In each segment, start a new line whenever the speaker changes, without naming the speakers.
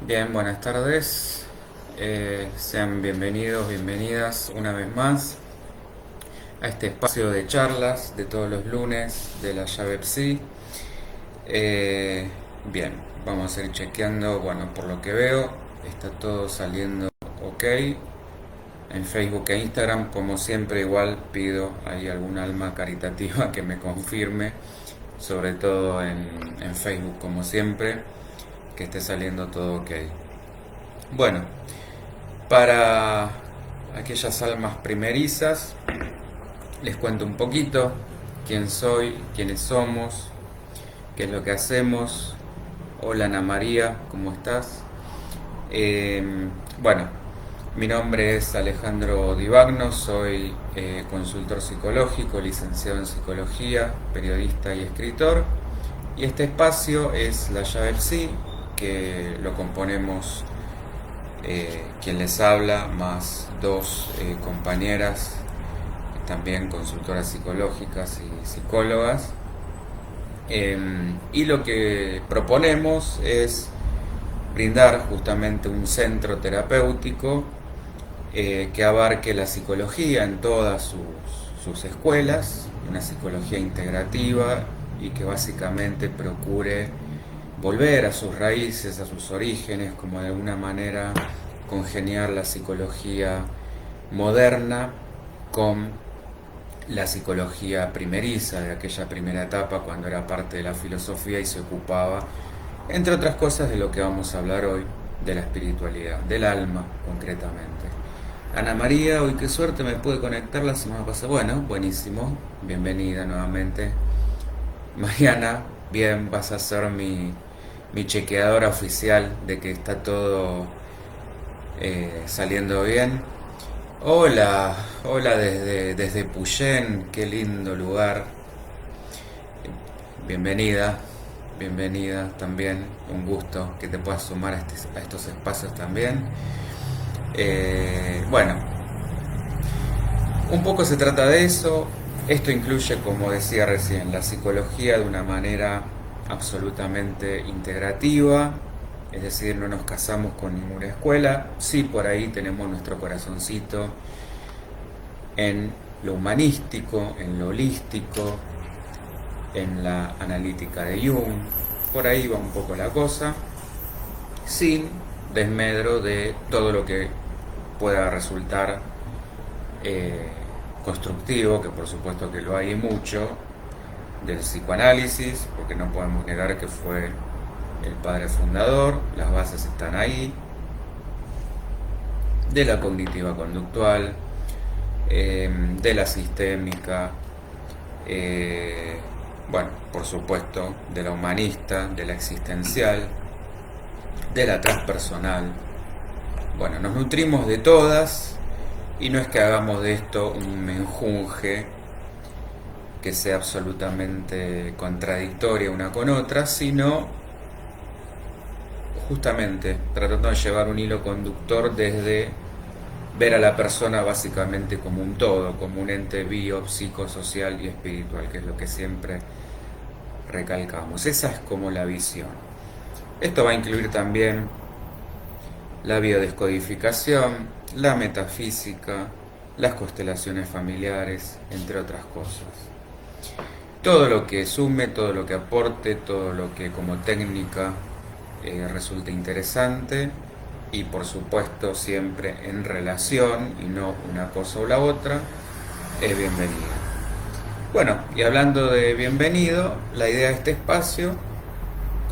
Bien, buenas tardes. Sean bienvenidos, bienvenidas una vez más a este espacio de charlas de todos los lunes de la llave Psi. Eh, Bien, vamos a ir chequeando. Bueno, por lo que veo, está todo saliendo ok. En Facebook e Instagram, como siempre, igual pido ahí algún alma caritativa que me confirme, sobre todo en Facebook, como siempre, que esté saliendo todo ok. Bueno, para aquellas almas primerizas, les cuento un poquito quién soy, quiénes somos, qué es lo que hacemos. Hola Ana María, ¿cómo estás? Eh, bueno, mi nombre es Alejandro Divagno, soy consultor psicológico, licenciado en psicología, periodista y escritor. Y este espacio es La Llave Psi, que lo componemos quien les habla, más dos compañeras, también consultoras psicológicas y psicólogas. Y lo que proponemos es brindar justamente un centro terapéutico que abarque la psicología en todas sus escuelas, una psicología integrativa y que básicamente procure volver a sus raíces, a sus orígenes, como de alguna manera congeniar la psicología moderna con la psicología primeriza de aquella primera etapa cuando era parte de la filosofía y se ocupaba, entre otras cosas, de lo que vamos a hablar hoy, de la espiritualidad, del alma concretamente. Ana María, hoy qué suerte me pude conectar la semana pasada. Bueno, buenísimo, bienvenida nuevamente. Mariana, bien, vas a ser mi chequeadora oficial de que está todo saliendo bien. Hola, hola desde Puyén, qué lindo lugar. Bienvenida, bienvenida también. Un gusto que te puedas sumar a estos espacios también. Bueno, un poco se trata de eso. Esto incluye, como decía recién, la psicología de una manera absolutamente integrativa, es decir, no nos casamos con ninguna escuela, sí por ahí tenemos nuestro corazoncito en lo humanístico, en lo holístico, en la analítica de Jung, por ahí va un poco la cosa, sin desmedro de todo lo que pueda resultar eh, constructivo, que por supuesto que lo hay mucho, del psicoanálisis, porque no podemos negar que fue el padre fundador, las bases están ahí, de la cognitiva conductual, de la sistémica, eh, bueno, por supuesto, de la humanista, de la existencial, de la transpersonal. Bueno, nos nutrimos de todas y no es que hagamos de esto un menjunje que sea absolutamente contradictoria una con otra, sino justamente tratando de llevar un hilo conductor desde ver a la persona básicamente como un todo, como un ente bio, psicosocial y espiritual, que es lo que siempre recalcamos. Esa es como la visión. Esto va a incluir también la biodescodificación, la metafísica, las constelaciones familiares, entre otras cosas. Todo lo que sume, todo lo que aporte, todo lo que como técnica resulte interesante y por supuesto siempre en relación y no una cosa o la otra, es bienvenida. Bueno, y hablando de bienvenido, la idea de este espacio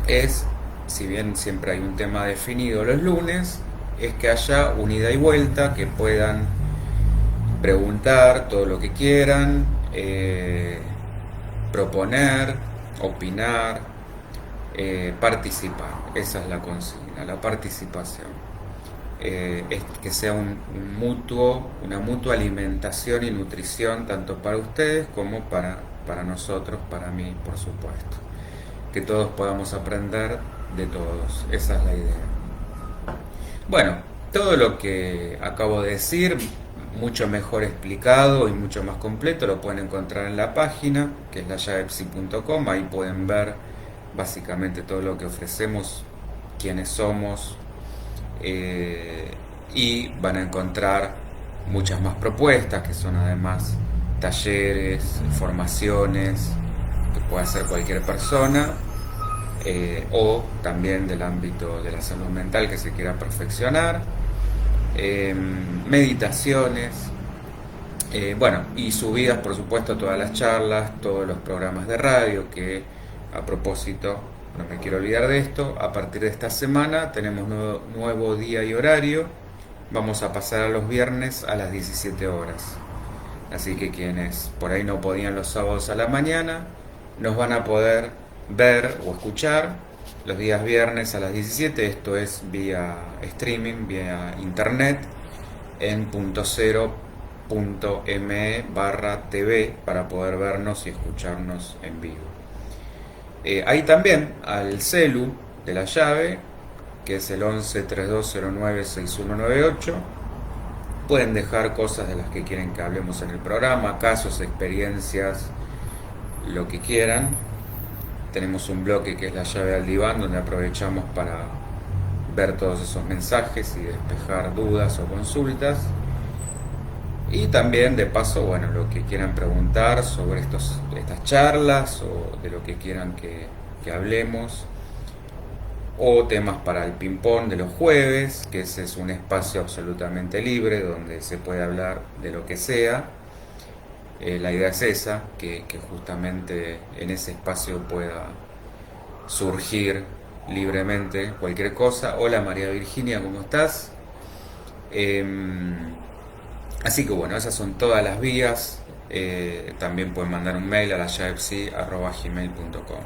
es, si bien siempre hay un tema definido los lunes, es que haya un ida y vuelta, que puedan preguntar todo lo que quieran, proponer, opinar, participar. Esa es la consigna, la participación. Es que sea un mutuo, una mutua alimentación y nutrición tanto para ustedes como para nosotros, para mí, por supuesto. Que todos podamos aprender de todos. Esa es la idea. Bueno, todo lo que acabo de decir, mucho mejor explicado y mucho más completo, lo pueden encontrar en la página, que es layavepsi.com. Ahí pueden ver básicamente todo lo que ofrecemos, quiénes somos, y van a encontrar muchas más propuestas, que son además talleres, formaciones que puede hacer cualquier persona, o también del ámbito de la salud mental que se quiera perfeccionar, meditaciones, bueno, y subidas por supuesto todas las charlas, todos los programas de radio, que a propósito, no me quiero olvidar de esto, a partir de esta semana tenemos nuevo día y horario. Vamos a pasar a los viernes a las 17 horas. Así que quienes por ahí no podían los sábados a la mañana, nos van a poder ver o escuchar los días viernes a las 17. Esto es vía streaming, vía internet, en .0.me/tv para poder vernos y escucharnos en vivo. Hay también al celu de la llave, que es el 11 3209 6198. Pueden dejar cosas de las que quieren que hablemos en el programa, casos, experiencias, lo que quieran. Tenemos un bloque que es la llave al diván, donde aprovechamos para ver todos esos mensajes y despejar dudas o consultas. Y también, de paso, bueno, lo que quieran preguntar sobre estas charlas o de lo que quieran que hablemos. O temas para el ping-pong de los jueves, que ese es un espacio absolutamente libre donde se puede hablar de lo que sea. La idea es esa, que justamente en ese espacio pueda surgir libremente cualquier cosa. Hola María Virginia, ¿cómo estás? Así que bueno, esas son todas las vías. También pueden mandar un mail a la llavepsi@gmail.com.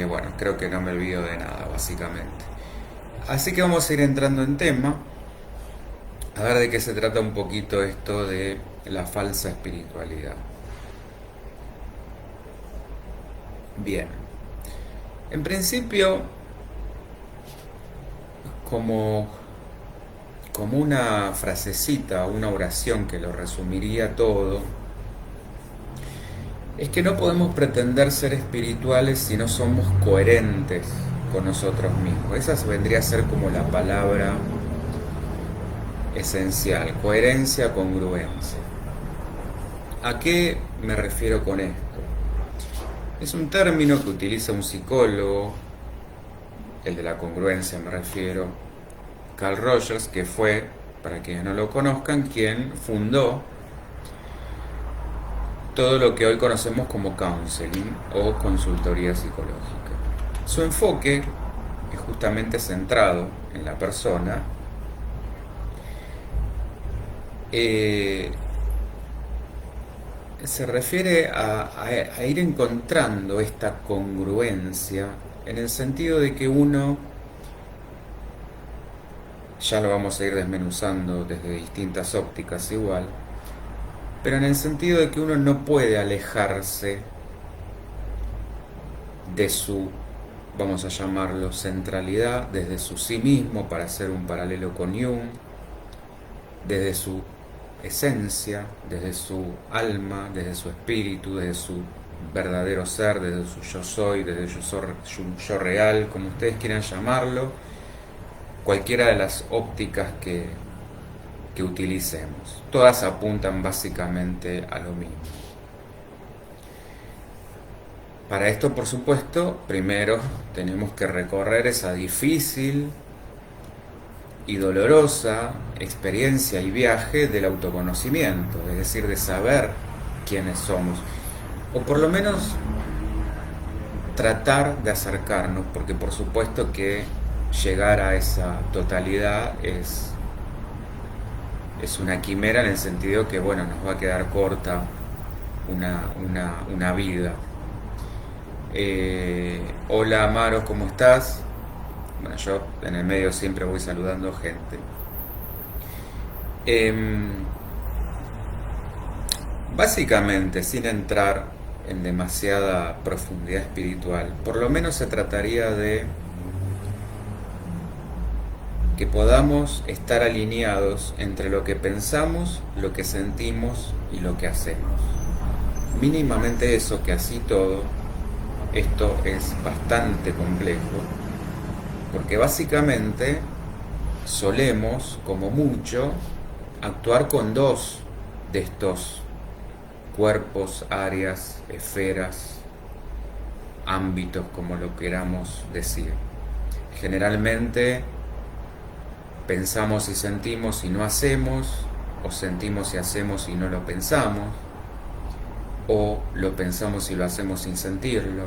Bueno, creo que no me olvido de nada, básicamente. Así que vamos a ir entrando en tema, a ver de qué se trata un poquito esto de la falsa espiritualidad. Bien, en principio, como una frasecita, una oración que lo resumiría todo, es que no podemos pretender ser espirituales si no somos coherentes con nosotros mismos. Esa vendría a ser como la palabra esencial: coherencia, congruencia. ¿A qué me refiero con esto? Es un término que utiliza un psicólogo, el de la congruencia me refiero, Carl Rogers, que fue, para quienes no lo conozcan, quien fundó todo lo que hoy conocemos como counseling o consultoría psicológica. Su enfoque es justamente centrado en la persona, se refiere a ir encontrando esta congruencia, en el sentido de que uno, ya lo vamos a ir desmenuzando desde distintas ópticas igual, pero en el sentido de que uno no puede alejarse de su, vamos a llamarlo, centralidad, desde su sí mismo, para hacer un paralelo con Jung, desde su esencia, desde su alma, desde su espíritu, desde su verdadero ser, desde su yo soy, desde su yo real, como ustedes quieran llamarlo, cualquiera de las ópticas que utilicemos. Todas apuntan básicamente a lo mismo. Para esto, por supuesto, primero tenemos que recorrer esa difícil y dolorosa experiencia y viaje del autoconocimiento, es decir, de saber quiénes somos, o por lo menos tratar de acercarnos, porque por supuesto que llegar a esa totalidad es una quimera, en el sentido que, bueno, nos va a quedar corta una vida. Hola Amaro, ¿cómo estás? Bueno, yo en el medio siempre voy saludando gente. Básicamente, sin entrar en demasiada profundidad espiritual, por lo menos se trataría de que podamos estar alineados entre lo que pensamos, lo que sentimos y lo que hacemos. Mínimamente eso, que así todo, esto es bastante complejo, porque básicamente solemos, como mucho, actuar con dos de estos cuerpos, áreas, esferas, ámbitos, como lo queramos decir. Generalmente pensamos y sentimos y no hacemos, o sentimos y hacemos y no lo pensamos, o lo pensamos y lo hacemos sin sentirlo,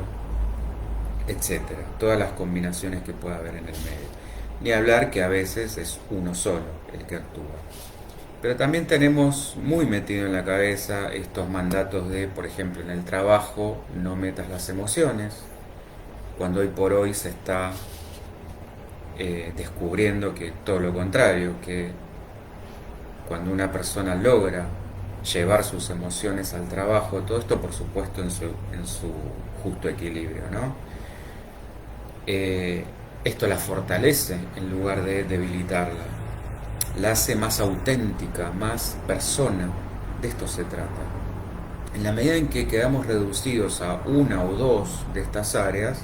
etcétera. Todas las combinaciones que pueda haber en el medio. Ni hablar que a veces es uno solo el que actúa. Pero también tenemos muy metido en la cabeza estos mandatos de, por ejemplo, en el trabajo no metas las emociones, cuando hoy por hoy se está descubriendo que todo lo contrario, que cuando una persona logra llevar sus emociones al trabajo, todo esto por supuesto en su justo equilibrio, ¿no? Esto la fortalece en lugar de debilitarla, la hace más auténtica, más persona. De esto se trata. En la medida en que quedamos reducidos a una o dos de estas áreas,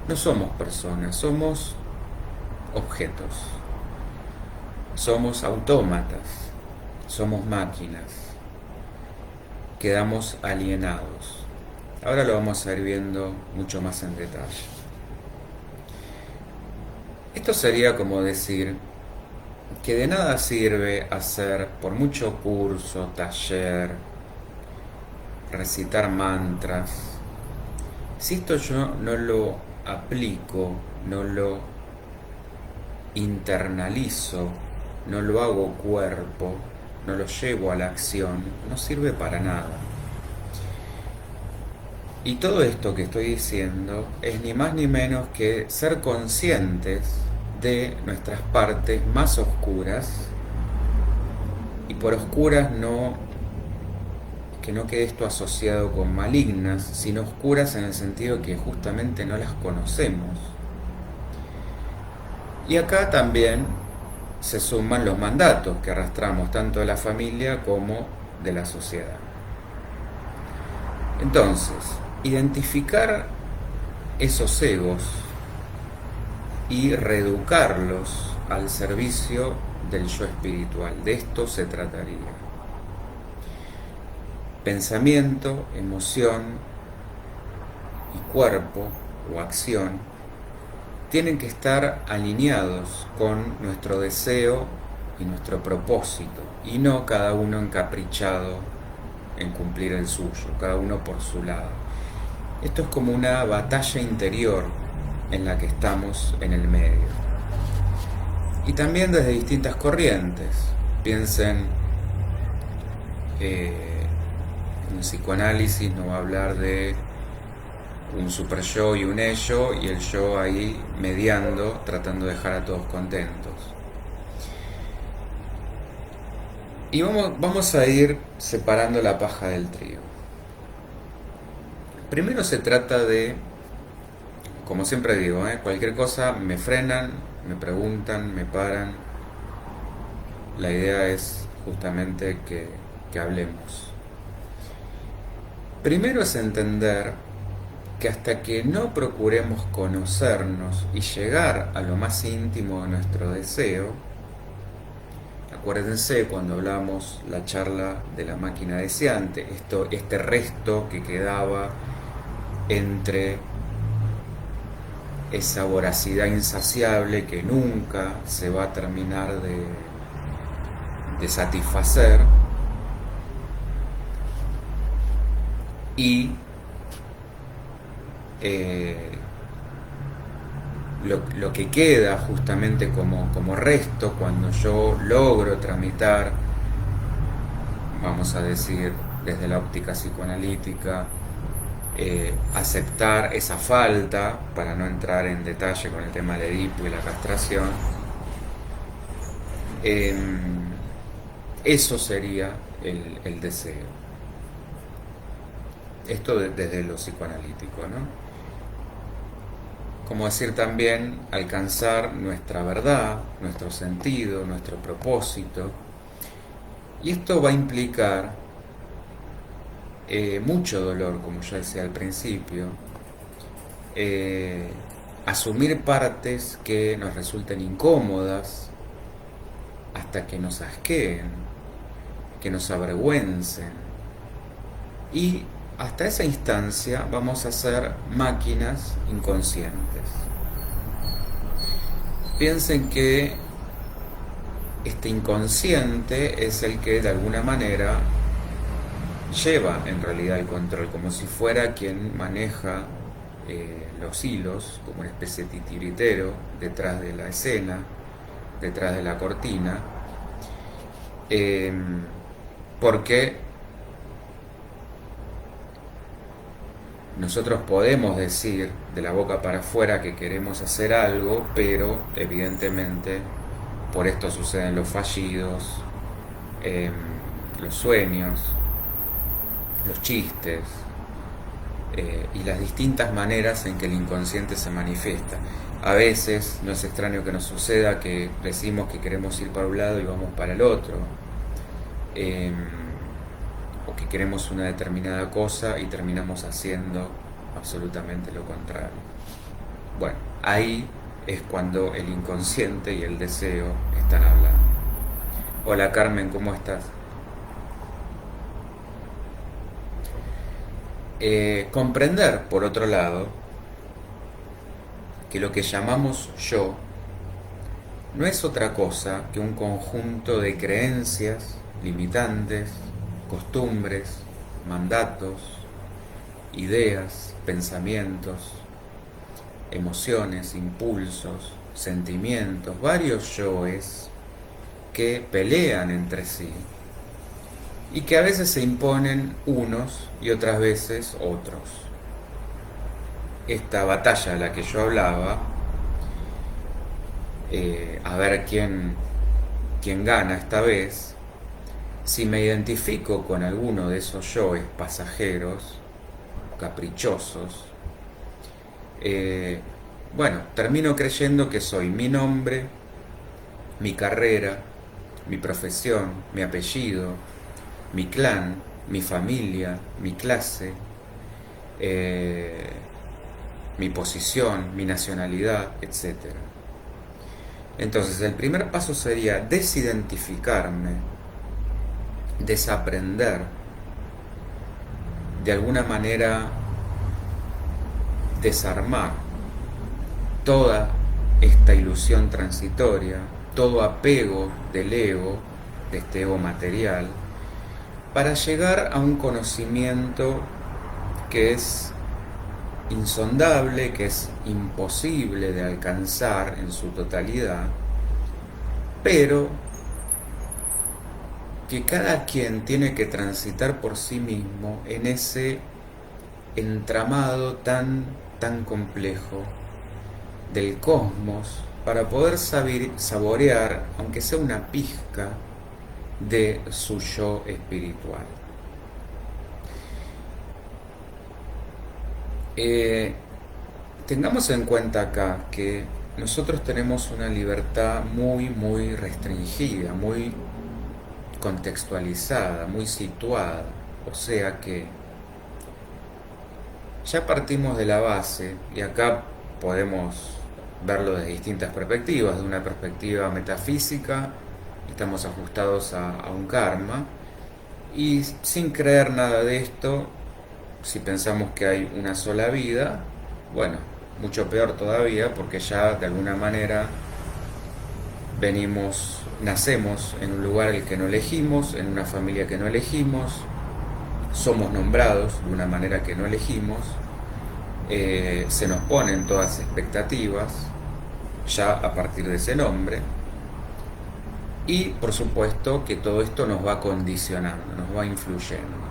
no somos personas, somos objetos, somos autómatas, somos máquinas, quedamos alienados. Ahora lo vamos a ir viendo mucho más en detalle. Esto sería como decir que de nada sirve hacer por mucho curso, taller, recitar mantras, si esto yo no lo aplico, no lo internalizo, no lo hago cuerpo, no lo llevo a la acción, no sirve para nada. Y todo esto que estoy diciendo es ni más ni menos que ser conscientes de nuestras partes más oscuras, y por oscuras no que no quede esto asociado con malignas, sino oscuras en el sentido que justamente no las conocemos. Y acá también se suman los mandatos que arrastramos tanto de la familia como de la sociedad. Entonces, identificar esos egos y reeducarlos al servicio del yo espiritual. De esto se trataría. Pensamiento, emoción y cuerpo o acción tienen que estar alineados con nuestro deseo y nuestro propósito, y no cada uno encaprichado en cumplir el suyo, cada uno por su lado. Esto es como una batalla interior en la que estamos en el medio. Y también desde distintas corrientes. Piensen, un psicoanálisis no va a hablar de un super yo y un ello, y el yo ahí mediando, tratando de dejar a todos contentos. Y vamos a ir separando la paja del trigo. Primero se trata de, como siempre digo, cualquier cosa me frenan, me preguntan, me paran. La idea es justamente que hablemos. Primero es entender que hasta que no procuremos conocernos y llegar a lo más íntimo de nuestro deseo, acuérdense cuando hablamos la charla de la máquina deseante, este resto que quedaba entre esa voracidad insaciable que nunca se va a terminar de satisfacer, y lo que queda justamente como resto cuando yo logro tramitar, vamos a decir desde la óptica psicoanalítica, aceptar esa falta, para no entrar en detalle con el tema del Edipo y la castración, eso sería el deseo. Esto desde lo psicoanalítico, ¿no? Como decir también alcanzar nuestra verdad, nuestro sentido, nuestro propósito. Y esto va a implicar mucho dolor, como ya decía al principio, asumir partes que nos resulten incómodas, hasta que nos asqueen, que nos avergüencen. Y hasta esa instancia vamos a ser máquinas inconscientes. Piensen que este inconsciente es el que de alguna manera lleva en realidad el control, como si fuera quien maneja los hilos, como una especie de titiritero detrás de la escena, detrás de la cortina, porque nosotros podemos decir de la boca para afuera que queremos hacer algo, pero evidentemente por esto suceden los fallidos, los sueños, los chistes y las distintas maneras en que el inconsciente se manifiesta. A veces no es extraño que nos suceda que decimos que queremos ir para un lado y vamos para el otro, o que queremos una determinada cosa y terminamos haciendo absolutamente lo contrario. Bueno, ahí es cuando el inconsciente y el deseo están hablando. Hola Carmen, ¿cómo estás? Comprender, por otro lado, que lo que llamamos yo no es otra cosa que un conjunto de creencias limitantes, costumbres, mandatos, ideas, pensamientos, emociones, impulsos, sentimientos, varios yoes que pelean entre sí y que a veces se imponen unos y otras veces otros. Esta batalla de la que yo hablaba, a ver quién gana esta vez, si me identifico con alguno de esos yoes pasajeros, caprichosos, bueno, termino creyendo que soy mi nombre, mi carrera, mi profesión, mi apellido, mi clan, mi familia, mi clase, mi posición, mi nacionalidad, etc. Entonces el primer paso sería desidentificarme, desaprender, de alguna manera desarmar toda esta ilusión transitoria, todo apego del ego, de este ego material, para llegar a un conocimiento que es insondable, que es imposible de alcanzar en su totalidad, pero que cada quien tiene que transitar por sí mismo en ese entramado tan complejo del cosmos para poder saborear, aunque sea una pizca, de su yo espiritual. Tengamos en cuenta acá que nosotros tenemos una libertad muy restringida, muy contextualizada, muy situada, o sea que ya partimos de la base, y acá podemos verlo desde distintas perspectivas. De una perspectiva metafísica, estamos ajustados a un karma, y sin creer nada de esto, si pensamos que hay una sola vida, bueno, mucho peor todavía, porque ya de alguna manera nacemos en un lugar el que no elegimos, en una familia que no elegimos, somos nombrados de una manera que no elegimos, se nos ponen todas expectativas ya a partir de ese nombre, y por supuesto que todo esto nos va condicionando, nos va influyendo.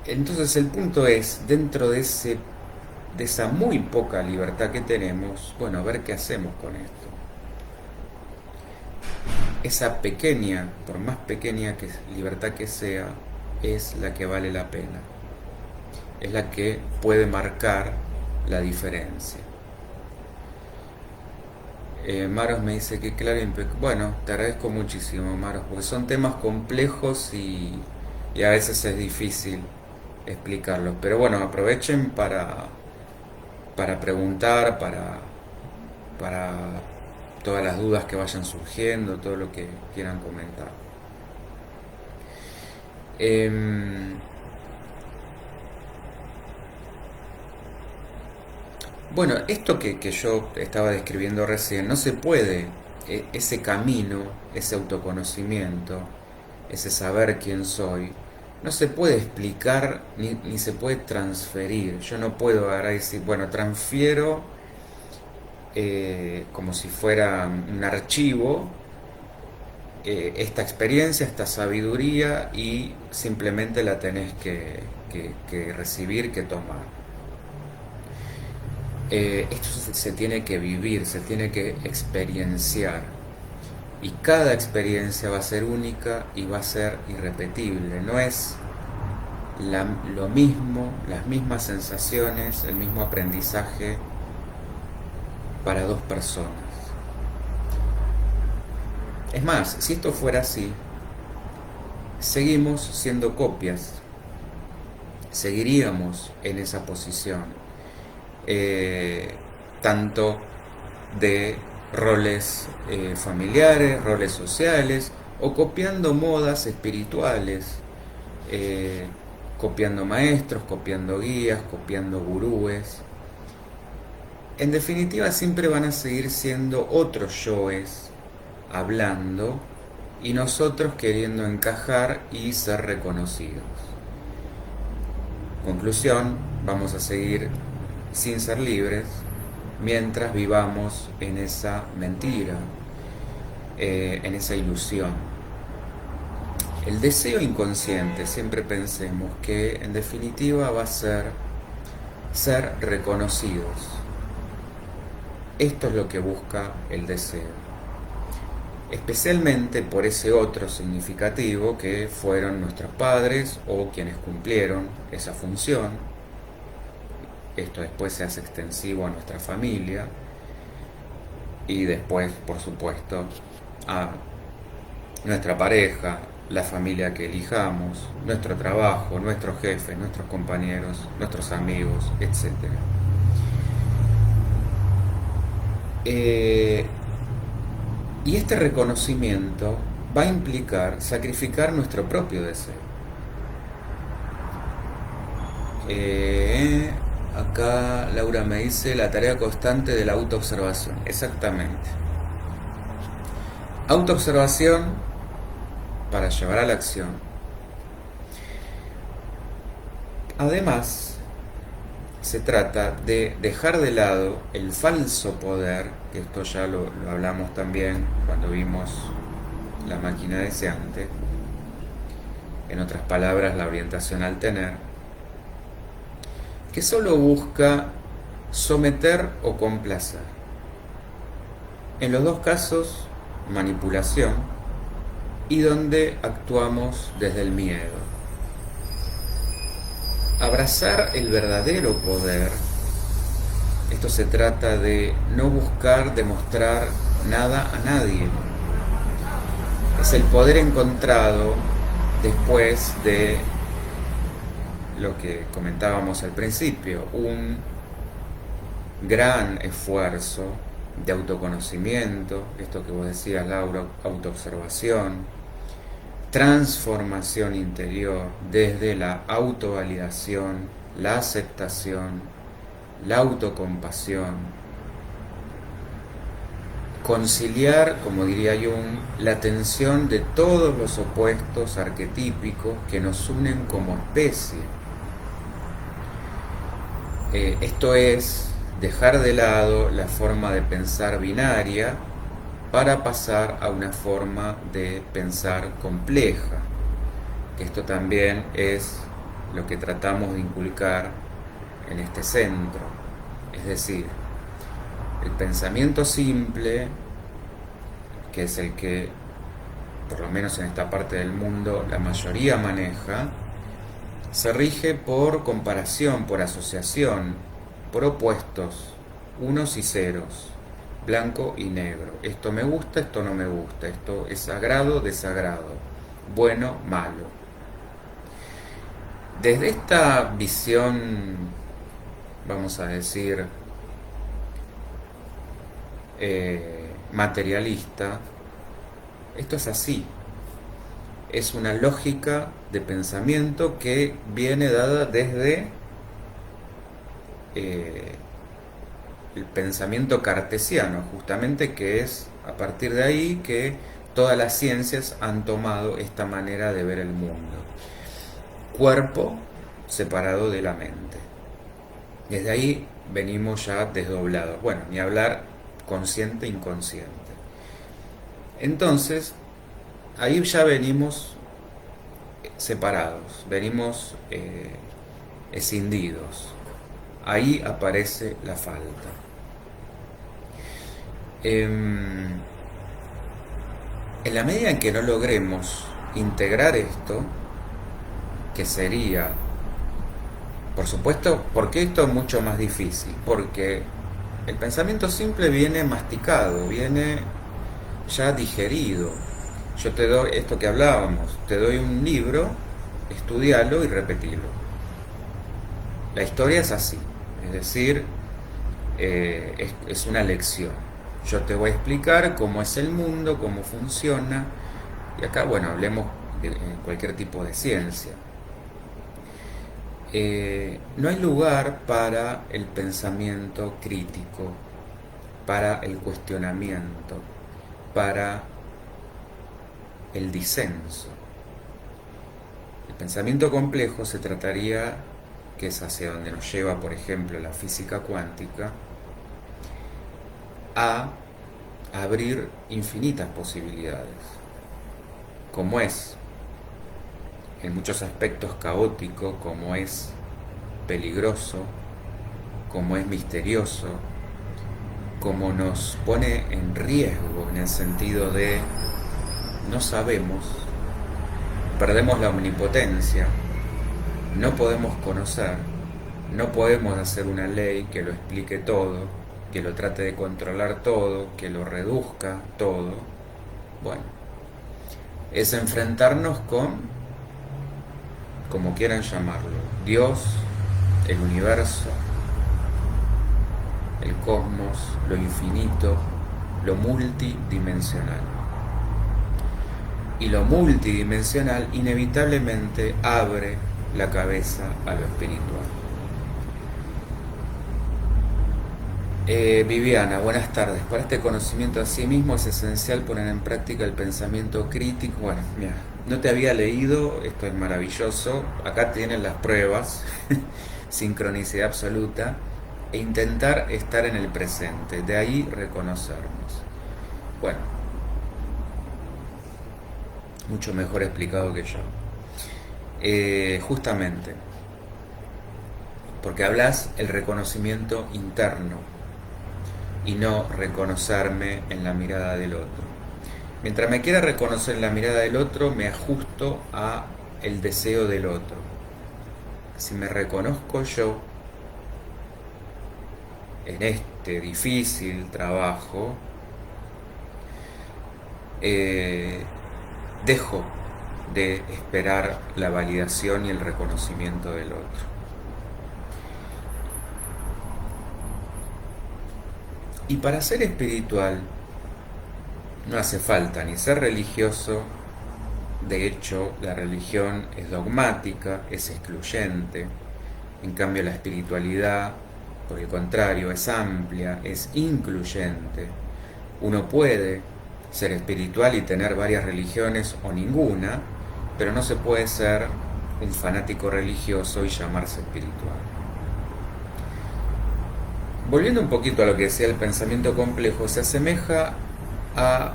Entonces el punto es, dentro de esa muy poca libertad que tenemos, bueno, a ver qué hacemos con esto. Esa pequeña, por más pequeña libertad que sea, es la que vale la pena. Es la que puede marcar la diferencia. Maros me dice que claro, bueno, te agradezco muchísimo, Maros, porque son temas complejos y a veces es difícil explicarlos. Pero bueno, aprovechen para preguntar, para todas las dudas que vayan surgiendo, todo lo que quieran comentar. Bueno, esto que yo estaba describiendo recién, no se puede, ese camino, ese autoconocimiento, ese saber quién soy, no se puede explicar ni se puede transferir. Yo no puedo ahora decir, bueno, transfiero como si fuera un archivo esta experiencia, esta sabiduría y simplemente la tenés que recibir, que tomar. Esto se tiene que vivir, se tiene que experienciar. Y cada experiencia va a ser única y va a ser irrepetible. No es lo mismo, las mismas sensaciones, el mismo aprendizaje para dos personas. Es más, si esto fuera así, seguimos siendo copias, seguiríamos en esa posición, tanto de roles familiares, roles sociales, o copiando modas espirituales, copiando maestros, copiando guías, copiando gurúes. En definitiva, siempre van a seguir siendo otros yoes hablando y nosotros queriendo encajar y ser reconocidos. Conclusión, vamos a seguir sin ser libres mientras vivamos en esa mentira, en esa ilusión. El deseo inconsciente, siempre pensemos que en definitiva va a ser reconocidos. Esto es lo que busca el deseo, especialmente por ese otro significativo que fueron nuestros padres o quienes cumplieron esa función. Esto después se hace extensivo a nuestra familia y después, por supuesto, a nuestra pareja, la familia que elijamos, nuestro trabajo, nuestros jefes, nuestros compañeros, nuestros amigos, etc. Y este reconocimiento va a implicar sacrificar nuestro propio deseo. Acá Laura me dice la tarea constante de la autoobservación. Exactamente. Autoobservación para llevar a la acción. Además, se trata de dejar de lado el falso poder, que esto ya lo hablamos también cuando vimos la máquina deseante, en otras palabras la orientación al tener, que solo busca someter o complacer. En los dos casos, manipulación, y donde actuamos desde el miedo. Abrazar el verdadero poder, esto se trata de no buscar demostrar nada a nadie. Es el poder encontrado después de lo que comentábamos al principio, un gran esfuerzo de autoconocimiento, esto que vos decías, Laura, autoobservación, transformación interior desde la autovalidación, la aceptación, la autocompasión, conciliar, como diría Jung, la tensión de todos los opuestos arquetípicos que nos unen como especie. Esto es dejar de lado la forma de pensar binaria para pasar a una forma de pensar compleja, que esto también es lo que tratamos de inculcar en este centro. Es decir, el pensamiento simple, que es el que, por lo menos en esta parte del mundo, la mayoría maneja, se rige por comparación, por asociación, por opuestos, unos y ceros, blanco y negro. Esto me gusta, esto no me gusta, esto es sagrado, desagrado, bueno, malo. Desde esta visión, vamos a decir, materialista, esto es así. Es una lógica de pensamiento que viene dada desde el pensamiento cartesiano, justamente, que es a partir de ahí que todas las ciencias han tomado esta manera de ver el mundo. Cuerpo separado de la mente. Desde ahí venimos ya desdoblados. Bueno, ni hablar consciente e inconsciente. Entonces, ahí ya venimos separados, venimos escindidos. Ahí aparece la falta. En la medida en que no logremos integrar esto, que sería, por supuesto, ¿por qué esto es mucho más difícil? Porque el pensamiento simple viene masticado, viene ya digerido. Yo te doy esto que hablábamos, te doy un libro, estudialo y repetilo. La historia es así, es decir, es una lección. Yo te voy a explicar cómo es el mundo, cómo funciona, y acá, bueno, hablemos de cualquier tipo de ciencia. No hay lugar para el pensamiento crítico, para el cuestionamiento, para el disenso. El pensamiento complejo se trataría, que es hacia donde nos lleva, por ejemplo, la física cuántica, a abrir infinitas posibilidades, como es en muchos aspectos caótico, como es peligroso, como es misterioso, como nos pone en riesgo en el sentido de no sabemos, perdemos la omnipotencia, no podemos conocer, no podemos hacer una ley que lo explique todo, que lo trate de controlar todo, que lo reduzca todo. Bueno, es enfrentarnos con, como quieran llamarlo, Dios, el universo, el cosmos, lo infinito, lo multidimensional. Y lo multidimensional inevitablemente abre la cabeza a lo espiritual. Viviana, buenas tardes. Para este conocimiento a sí mismo es esencial poner en práctica el pensamiento crítico. Bueno, mira, no te había leído, esto es maravilloso. Acá tienen las pruebas, sincronicidad absoluta, e intentar estar en el presente, de ahí reconocernos. Bueno, mucho mejor explicado que yo. Justamente, porque hablas el reconocimiento interno y no reconocerme en la mirada del otro. Mientras me quiera reconocer en la mirada del otro, me ajusto a el deseo del otro. Si me reconozco yo en este difícil trabajo, dejo de esperar la validación y el reconocimiento del otro. Y para ser espiritual no hace falta ni ser religioso. De hecho, la religión es dogmática, es excluyente. En cambio, la espiritualidad, por el contrario, es amplia, es incluyente. Uno puede ser espiritual y tener varias religiones o ninguna, pero no se puede ser un fanático religioso y llamarse espiritual. Volviendo un poquito a lo que decía el pensamiento complejo, se asemeja a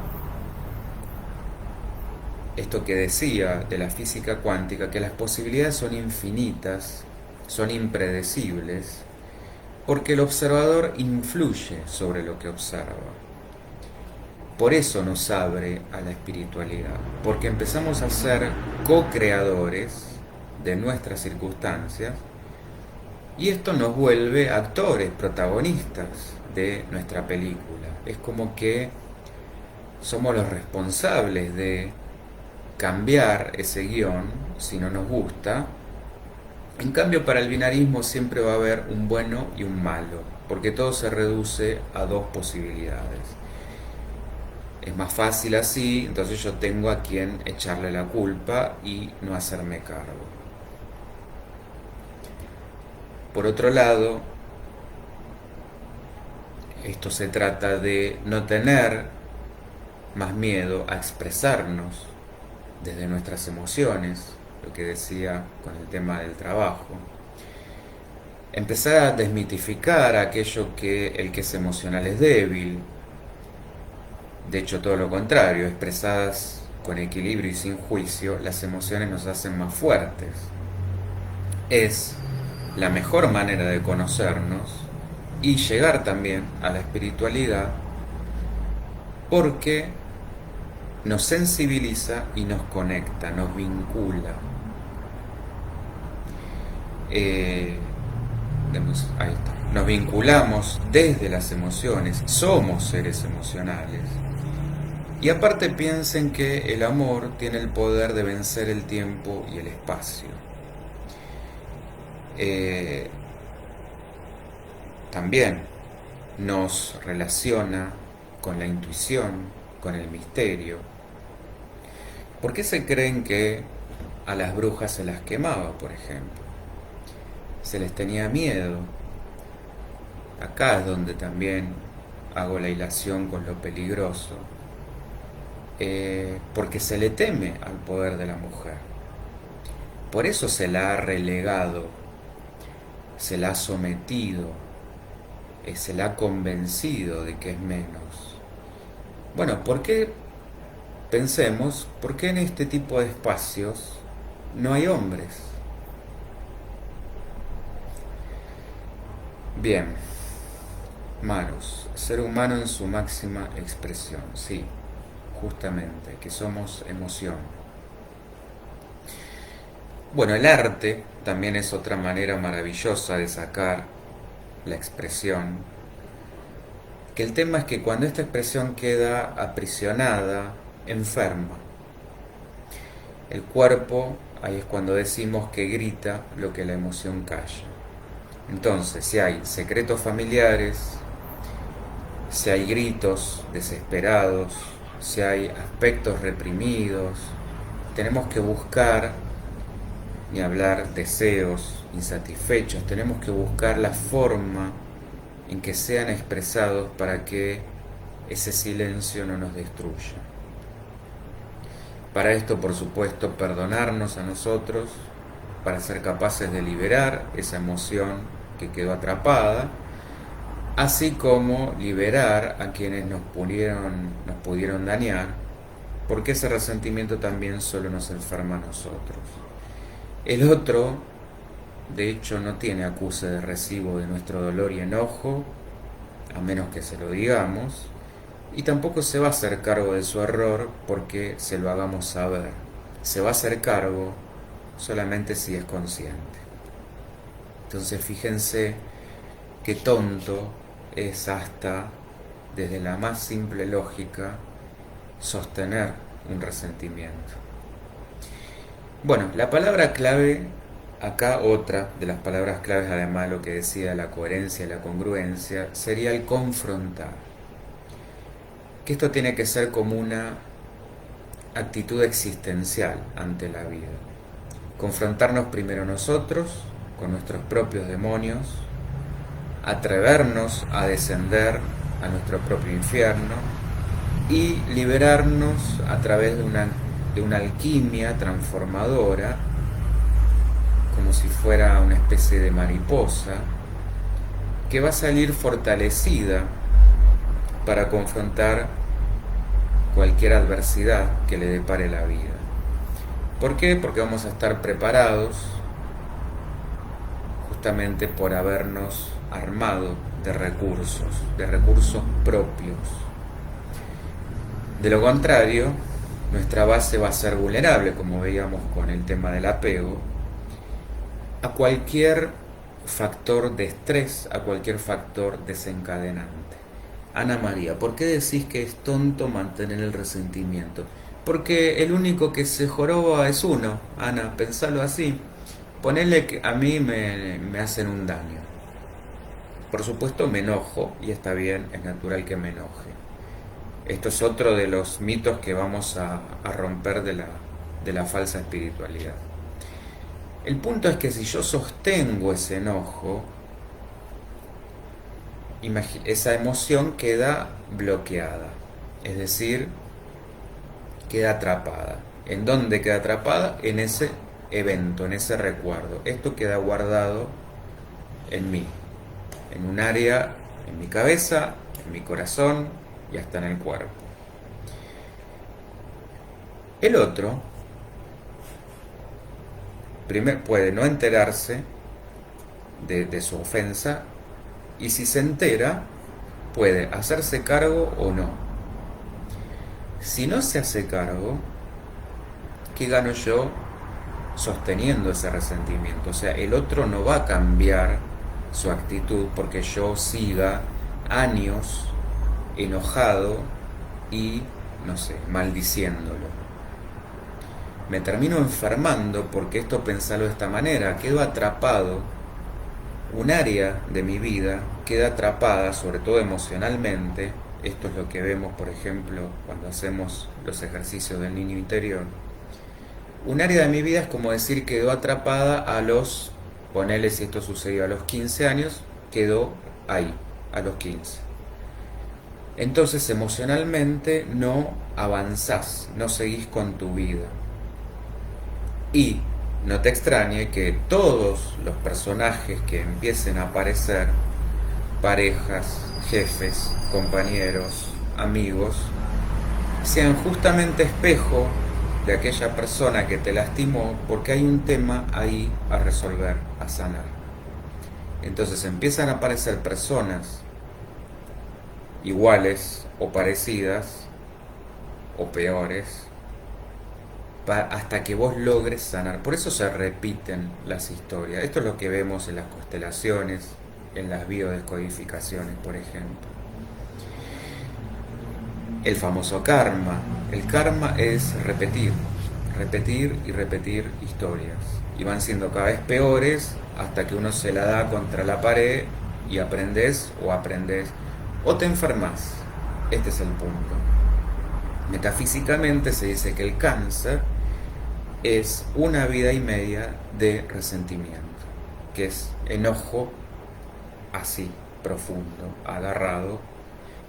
esto que decía de la física cuántica, que las posibilidades son infinitas, son impredecibles, porque el observador influye sobre lo que observa. Por eso nos abre a la espiritualidad, porque empezamos a ser co-creadores de nuestras circunstancias, y esto nos vuelve actores, protagonistas de nuestra película. Es como que somos los responsables de cambiar ese guión si no nos gusta. En cambio, para el binarismo siempre va a haber un bueno y un malo, porque todo se reduce a dos posibilidades. Es más fácil así, entonces yo tengo a quien echarle la culpa y no hacerme cargo. Por otro lado, esto se trata de no tener más miedo a expresarnos desde nuestras emociones, lo que decía con el tema del trabajo. Empezar a desmitificar aquello que el que es emocional es débil. De hecho, todo lo contrario, expresadas con equilibrio y sin juicio, las emociones nos hacen más fuertes. Es la mejor manera de conocernos y llegar también a la espiritualidad, porque nos sensibiliza y nos conecta, nos vincula. Ahí está. Nos vinculamos desde las emociones, somos seres emocionales. Y aparte piensen que el amor tiene el poder de vencer el tiempo y el espacio. También nos relaciona con la intuición, con el misterio. ¿Por qué se creen que a las brujas se las quemaba, por ejemplo? Se les tenía miedo. Acá es donde también hago la hilación con lo peligroso. Porque se le teme al poder de la mujer. Por eso se la ha relegado, se la ha sometido, se la ha convencido de que es menos. Bueno, ¿por qué? Pensemos, ¿por qué en este tipo de espacios no hay hombres? Bien, Manos, ser humano en su máxima expresión, sí, justamente, que somos emoción. Bueno, el arte también es otra manera maravillosa de sacar la expresión, que el tema es que cuando esta expresión queda aprisionada, enferma. El cuerpo, ahí es cuando decimos que grita lo que la emoción calla. Entonces, si hay secretos familiares, si hay gritos desesperados, si hay aspectos reprimidos, tenemos que buscar, ni hablar deseos insatisfechos, tenemos que buscar la forma en que sean expresados para que ese silencio no nos destruya. Para esto, por supuesto, perdonarnos a nosotros, para ser capaces de liberar esa emoción que quedó atrapada, así como liberar a quienes nos pudieron dañar, porque ese resentimiento también solo nos enferma a nosotros. El otro, de hecho, no tiene acuse de recibo de nuestro dolor y enojo, a menos que se lo digamos, y tampoco se va a hacer cargo de su error porque se lo hagamos saber. Se va a hacer cargo solamente si es consciente. Entonces fíjense qué tonto es hasta desde la más simple lógica sostener un resentimiento. Bueno, la palabra clave, acá otra de las palabras claves, además de lo que decía la coherencia y la congruencia, sería el confrontar. Que esto tiene que ser como una actitud existencial ante la vida. Confrontarnos primero nosotros con nuestros propios demonios, atrevernos a descender a nuestro propio infierno y liberarnos a través de una alquimia transformadora, como si fuera una especie de mariposa, que va a salir fortalecida para confrontar cualquier adversidad que le depare la vida. ¿Por qué? Porque vamos a estar preparados justamente por habernos armado de recursos propios. De lo contrario, nuestra base va a ser vulnerable, como veíamos con el tema del apego, a cualquier factor de estrés, a cualquier factor desencadenante. Ana María, ¿por qué decís que es tonto mantener el resentimiento? Porque el único que se joroba es uno, Ana, pensalo así. Ponele que a mí me hacen un daño. Por supuesto me enojo, y está bien, es natural que me enoje. Esto es otro de los mitos que vamos a romper de la falsa espiritualidad. El punto es que si yo sostengo ese enojo, esa emoción queda bloqueada, es decir, queda atrapada. ¿En dónde queda atrapada? En ese evento, en ese recuerdo. Esto queda guardado en mí, en un área, en mi cabeza, en mi corazón y hasta en el cuerpo. El otro primero puede no enterarse de su ofensa, y si se entera, puede hacerse cargo o no. Si no se hace cargo, ¿qué gano yo sosteniendo ese resentimiento? O sea, el otro no va a cambiar su actitud porque yo siga años enojado y, no sé, maldiciéndolo. Me termino enfermando porque esto, pensarlo de esta manera, quedo atrapado. Un área de mi vida queda atrapada, sobre todo emocionalmente. Esto es lo que vemos, por ejemplo, cuando hacemos los ejercicios del niño interior. Un área de mi vida es como decir quedó atrapada a los, ponele si esto sucedió a los 15 años, quedó ahí, a los 15. Entonces emocionalmente no avanzás, no seguís con tu vida. Y no te extrañe que todos los personajes que empiecen a aparecer, parejas, jefes, compañeros, amigos, sean justamente espejo de aquella persona que te lastimó, porque hay un tema ahí a resolver, a sanar. Entonces empiezan a aparecer personas iguales o parecidas o peores, hasta que vos logres sanar. Por eso se repiten las historias. Esto es lo que vemos en las constelaciones, en las biodescodificaciones, por ejemplo. El famoso karma. El karma es repetir y repetir historias. Y van siendo cada vez peores hasta que uno se la da contra la pared y aprendes o te enfermas. Este es el punto. Metafísicamente se dice que el cáncer es una vida y media de resentimiento, que es enojo así, profundo, agarrado,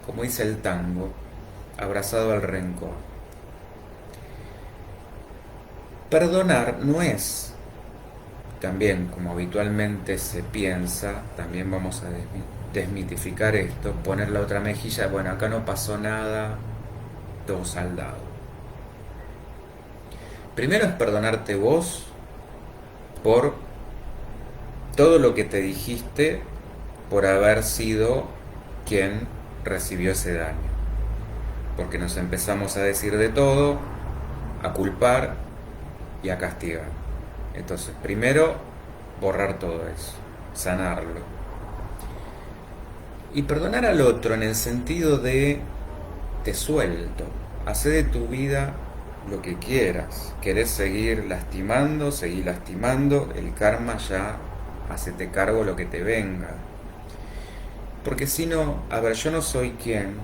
como dice el tango, abrazado al rencor. Perdonar no es, también como habitualmente se piensa, también vamos a desmitificar esto, poner la otra mejilla, bueno, acá no pasó nada, todo saldado. Primero es perdonarte vos por todo lo que te dijiste, por haber sido quien recibió ese daño. Porque nos empezamos a decir de todo, a culpar y a castigar. Entonces, primero, borrar todo eso, sanarlo. Y perdonar al otro en el sentido de te suelto, hacé de tu vida lo que quieras. Querés seguir lastimando, seguí lastimando, el karma ya, hacete cargo lo que te venga. Porque si no, a ver, yo no soy quien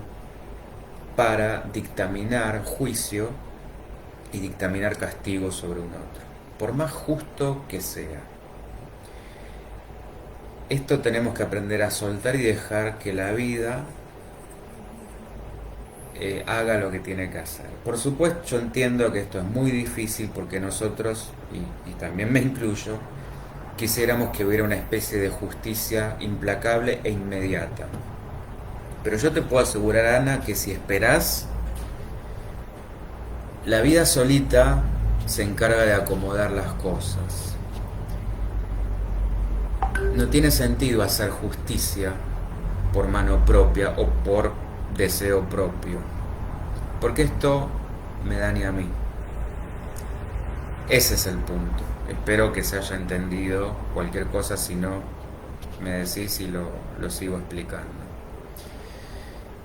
para dictaminar juicio y dictaminar castigo sobre un otro, por más justo que sea. Esto tenemos que aprender a soltar y dejar que la vida haga lo que tiene que hacer. Por supuesto, yo entiendo que esto es muy difícil porque nosotros, y también me incluyo, quisiéramos que hubiera una especie de justicia implacable e inmediata. Pero yo te puedo asegurar, Ana, que si esperás, la vida solita se encarga de acomodar las cosas. No tiene sentido hacer justicia por mano propia o por deseo propio, porque esto me daña a mí. Ese es el punto. Espero que se haya entendido. Cualquier cosa, si no, me decís y lo sigo explicando.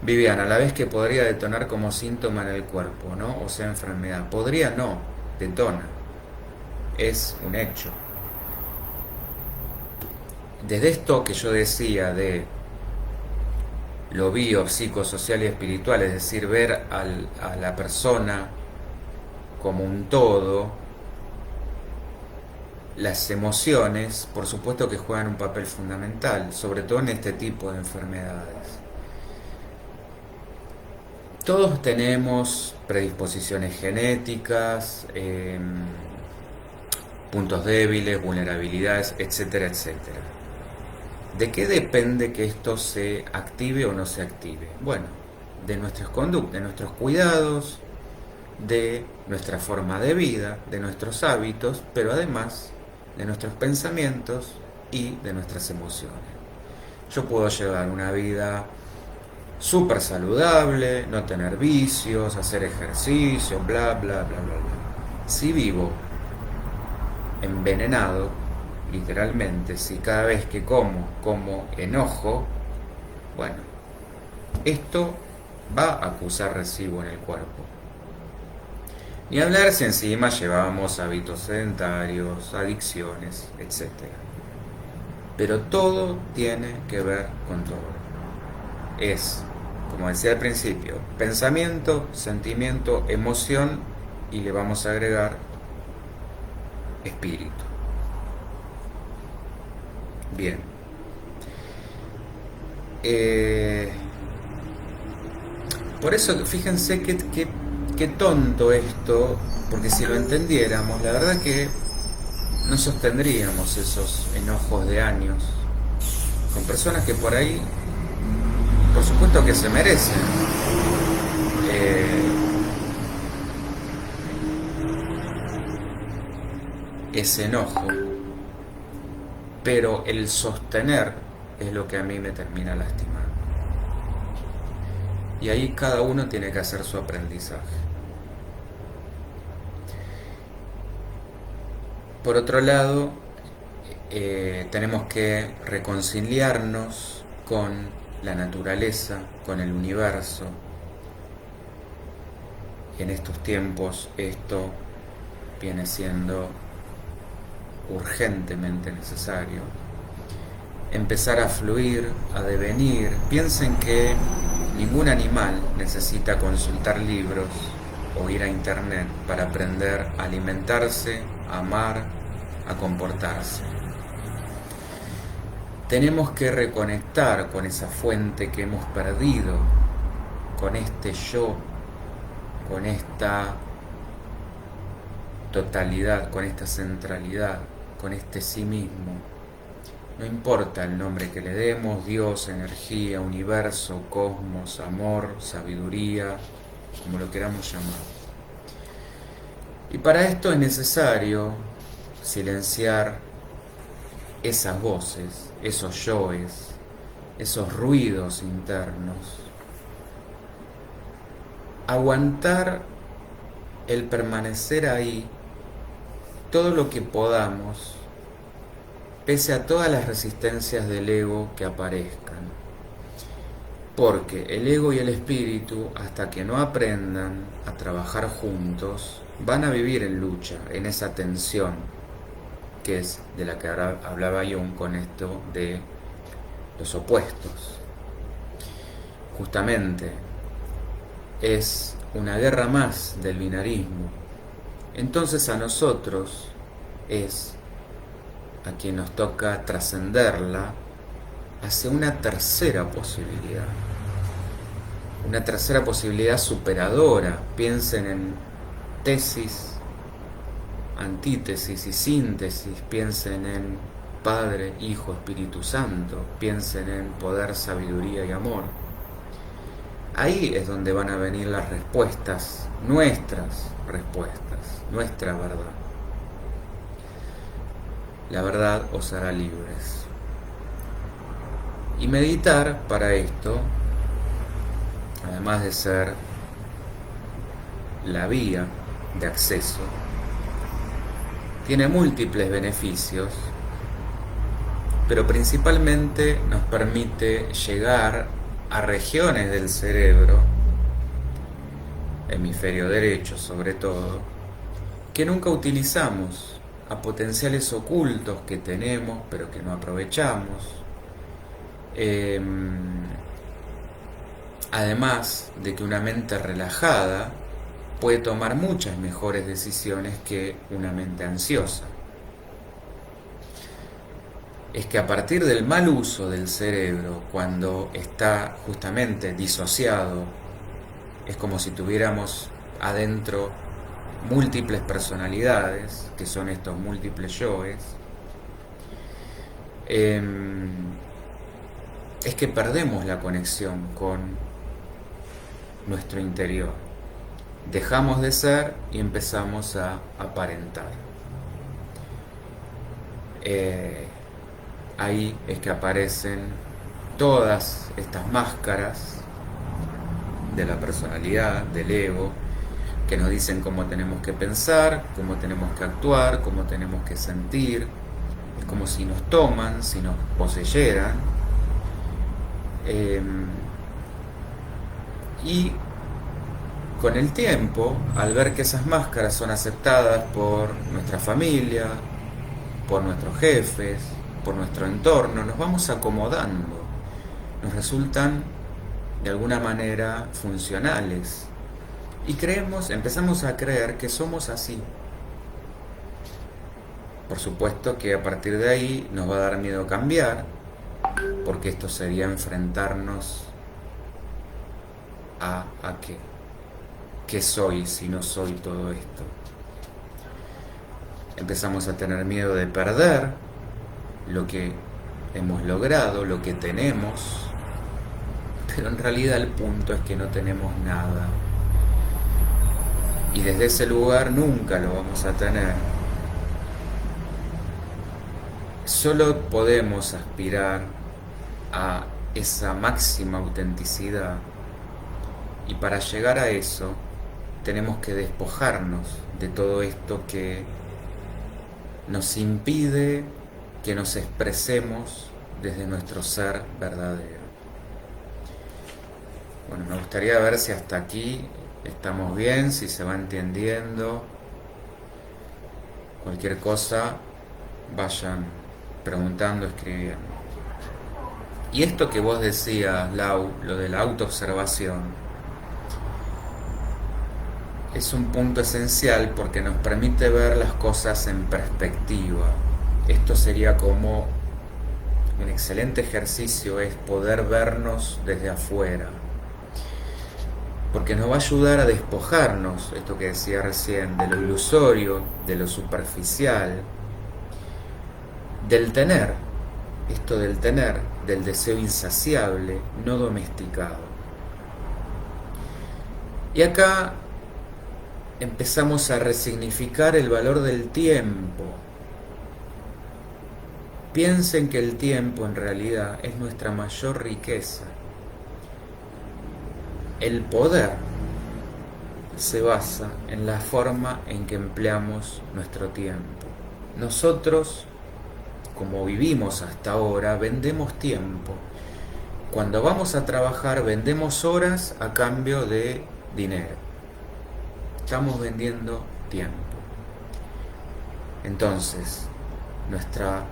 Viviana, a la vez que podría detonar como síntoma en el cuerpo, ¿no? O sea, enfermedad. Podría no, detona. Es un hecho. Desde esto que yo decía de lo bio, psicosocial y espiritual, es decir, ver a la persona como un todo, las emociones, por supuesto que juegan un papel fundamental, sobre todo en este tipo de enfermedades. Todos tenemos predisposiciones genéticas, puntos débiles, vulnerabilidades, etcétera, etcétera. ¿De qué depende que esto se active o no se active? Bueno, de nuestras conductas, de nuestros cuidados, de nuestra forma de vida, de nuestros hábitos, pero además de nuestros pensamientos y de nuestras emociones. Yo puedo llevar una vida súper saludable, no tener vicios, hacer ejercicio, bla, bla, bla, bla, bla. Si vivo envenenado, literalmente, si cada vez que como enojo, bueno, esto va a acusar residuo en el cuerpo. Ni hablar si encima llevamos hábitos sedentarios, adicciones, etc. Pero todo tiene que ver con todo. Es, como decía al principio, pensamiento, sentimiento, emoción y le vamos a agregar espíritu. Bien. Por eso, fíjense qué tonto esto, porque si lo entendiéramos, la verdad que no sostendríamos esos enojos de años con personas que por ahí, por supuesto que se merecen ese enojo, pero el sostener es lo que a mí me termina lastimando. Y ahí cada uno tiene que hacer su aprendizaje. Por otro lado, tenemos que reconciliarnos con la naturaleza, con el universo. En estos tiempos esto viene siendo urgentemente necesario. Empezar a fluir, a devenir. Piensen que ningún animal necesita consultar libros o ir a internet para aprender a alimentarse, a amar, a comportarse. Tenemos que reconectar con esa fuente que hemos perdido, con este yo, con esta totalidad, con esta centralidad, con este sí mismo. No importa el nombre que le demos, Dios, energía, universo, cosmos, amor, sabiduría, como lo queramos llamar. Y para esto es necesario silenciar esas voces, esos yoes, esos ruidos internos. Aguantar el permanecer ahí todo lo que podamos, pese a todas las resistencias del ego que aparezcan. Porque el ego y el espíritu, hasta que no aprendan a trabajar juntos, van a vivir en lucha, en esa tensión, que es de la que hablaba Jung con esto de los opuestos. Justamente es una guerra más del binarismo. Entonces a nosotros es a quien nos toca trascenderla hacia una tercera posibilidad. Una tercera posibilidad superadora. Piensen en tesis, antítesis y síntesis. Piensen en Padre, Hijo, Espíritu Santo. Piensen en poder, sabiduría y amor. Ahí es donde van a venir las respuestas, nuestras respuestas, nuestra verdad. La verdad os hará libres. Y meditar para esto, además de ser la vía de acceso, tiene múltiples beneficios, pero principalmente nos permite llegar a regiones del cerebro, hemisferio derecho sobre todo, que nunca utilizamos, a potenciales ocultos que tenemos pero que no aprovechamos, Además de que una mente relajada puede tomar muchas mejores decisiones que una mente ansiosa. Es que a partir del mal uso del cerebro, cuando está justamente disociado, es como si tuviéramos adentro múltiples personalidades, que son estos múltiples yoes, es que perdemos la conexión con nuestro interior. Dejamos de ser y empezamos a aparentar. Ahí es que aparecen todas estas máscaras de la personalidad, del ego, que nos dicen cómo tenemos que pensar, cómo tenemos que actuar, cómo tenemos que sentir. Es como si nos toman, si nos poseyeran. Y con el tiempo, al ver que esas máscaras son aceptadas por nuestra familia, por nuestros jefes, por nuestro entorno, nos vamos acomodando, nos resultan de alguna manera funcionales y empezamos a creer que somos así. Por supuesto que a partir de ahí nos va a dar miedo cambiar, porque esto sería enfrentarnos a qué. ¿Qué soy si no soy todo esto? Empezamos a tener miedo de perder lo que hemos logrado, lo que tenemos, pero en realidad el punto es que no tenemos nada. Y desde ese lugar nunca lo vamos a tener. Solo podemos aspirar a esa máxima autenticidad, y para llegar a eso tenemos que despojarnos de todo esto que nos impide que nos expresemos desde nuestro ser verdadero. Bueno, me gustaría ver si hasta aquí estamos bien, si se va entendiendo. Cualquier cosa, vayan preguntando, escribiendo. Y esto que vos decías, Lau, lo de la autoobservación, es un punto esencial porque nos permite ver las cosas en perspectiva. Esto sería como un excelente ejercicio, es poder vernos desde afuera, porque nos va a ayudar a despojarnos, esto que decía recién, de lo ilusorio, de lo superficial, del tener, del deseo insaciable, no domesticado. Y acá empezamos a resignificar el valor del tiempo. Piensen que el tiempo en realidad es nuestra mayor riqueza. El poder se basa en la forma en que empleamos nuestro tiempo. Nosotros, como vivimos hasta ahora, vendemos tiempo. Cuando vamos a trabajar, vendemos horas a cambio de dinero. Estamos vendiendo tiempo. Entonces, nuestra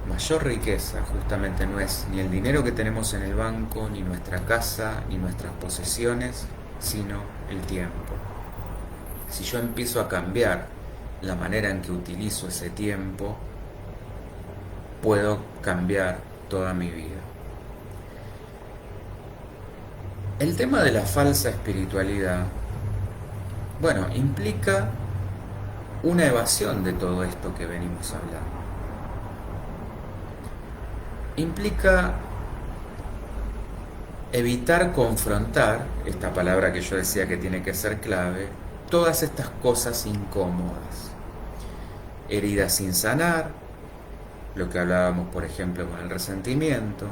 mayor riqueza justamente no es ni el dinero que tenemos en el banco, ni nuestra casa, ni nuestras posesiones, sino el tiempo. Si yo empiezo a cambiar la manera en que utilizo ese tiempo, puedo cambiar toda mi vida. El tema de la falsa espiritualidad, bueno, implica una evasión de todo esto que venimos hablando. Implica evitar confrontar, esta palabra que yo decía que tiene que ser clave, todas estas cosas incómodas. Heridas sin sanar, lo que hablábamos por ejemplo con el resentimiento,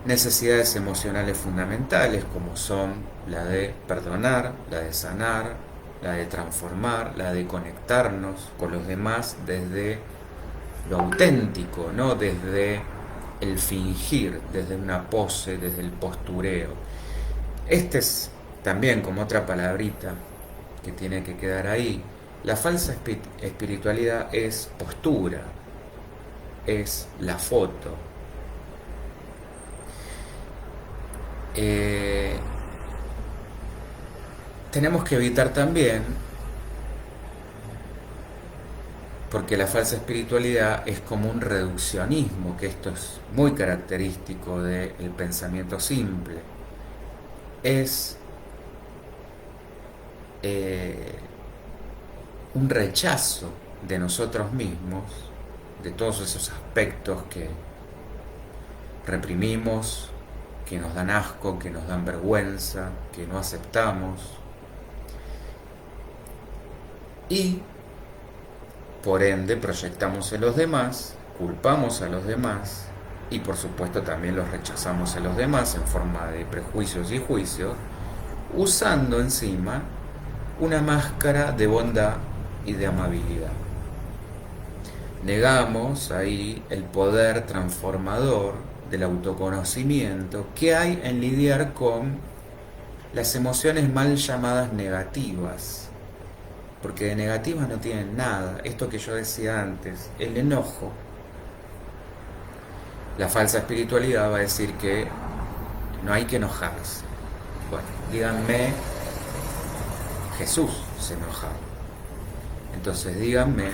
necesidades emocionales fundamentales como son la de perdonar, la de sanar, la de transformar, la de conectarnos con los demás desde lo auténtico, no desde el fingir, desde una pose, desde el postureo. Este es también como otra palabrita que tiene que quedar ahí. La falsa espiritualidad es postura, es la foto. Eh, tenemos que evitar también, porque la falsa espiritualidad es como un reduccionismo, que esto es muy característico del pensamiento simple. Es eh, un rechazo de nosotros mismos, de todos esos aspectos que reprimimos, que nos dan asco, que nos dan vergüenza, que no aceptamos. Y por ende proyectamos en los demás, culpamos a los demás y por supuesto también los rechazamos a los demás en forma de prejuicios y juicios, usando encima una máscara de bondad y de amabilidad. Negamos ahí el poder transformador del autoconocimiento que hay en lidiar con las emociones mal llamadas negativas, porque de negativas no tienen nada. Esto que yo decía antes, el enojo. La falsa espiritualidad va a decir que no hay que enojarse. Bueno, díganme, Jesús se enojaba. Entonces díganme,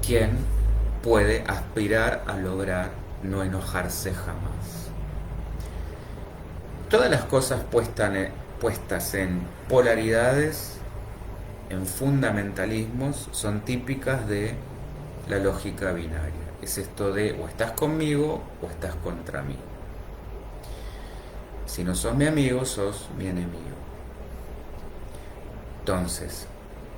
¿quién puede aspirar a lograr no enojarse jamás? Todas las cosas puestas en polaridades, en fundamentalismos, son típicas de la lógica binaria. Es esto de o estás conmigo o estás contra mí. Si no sos mi amigo, sos mi enemigo. Entonces,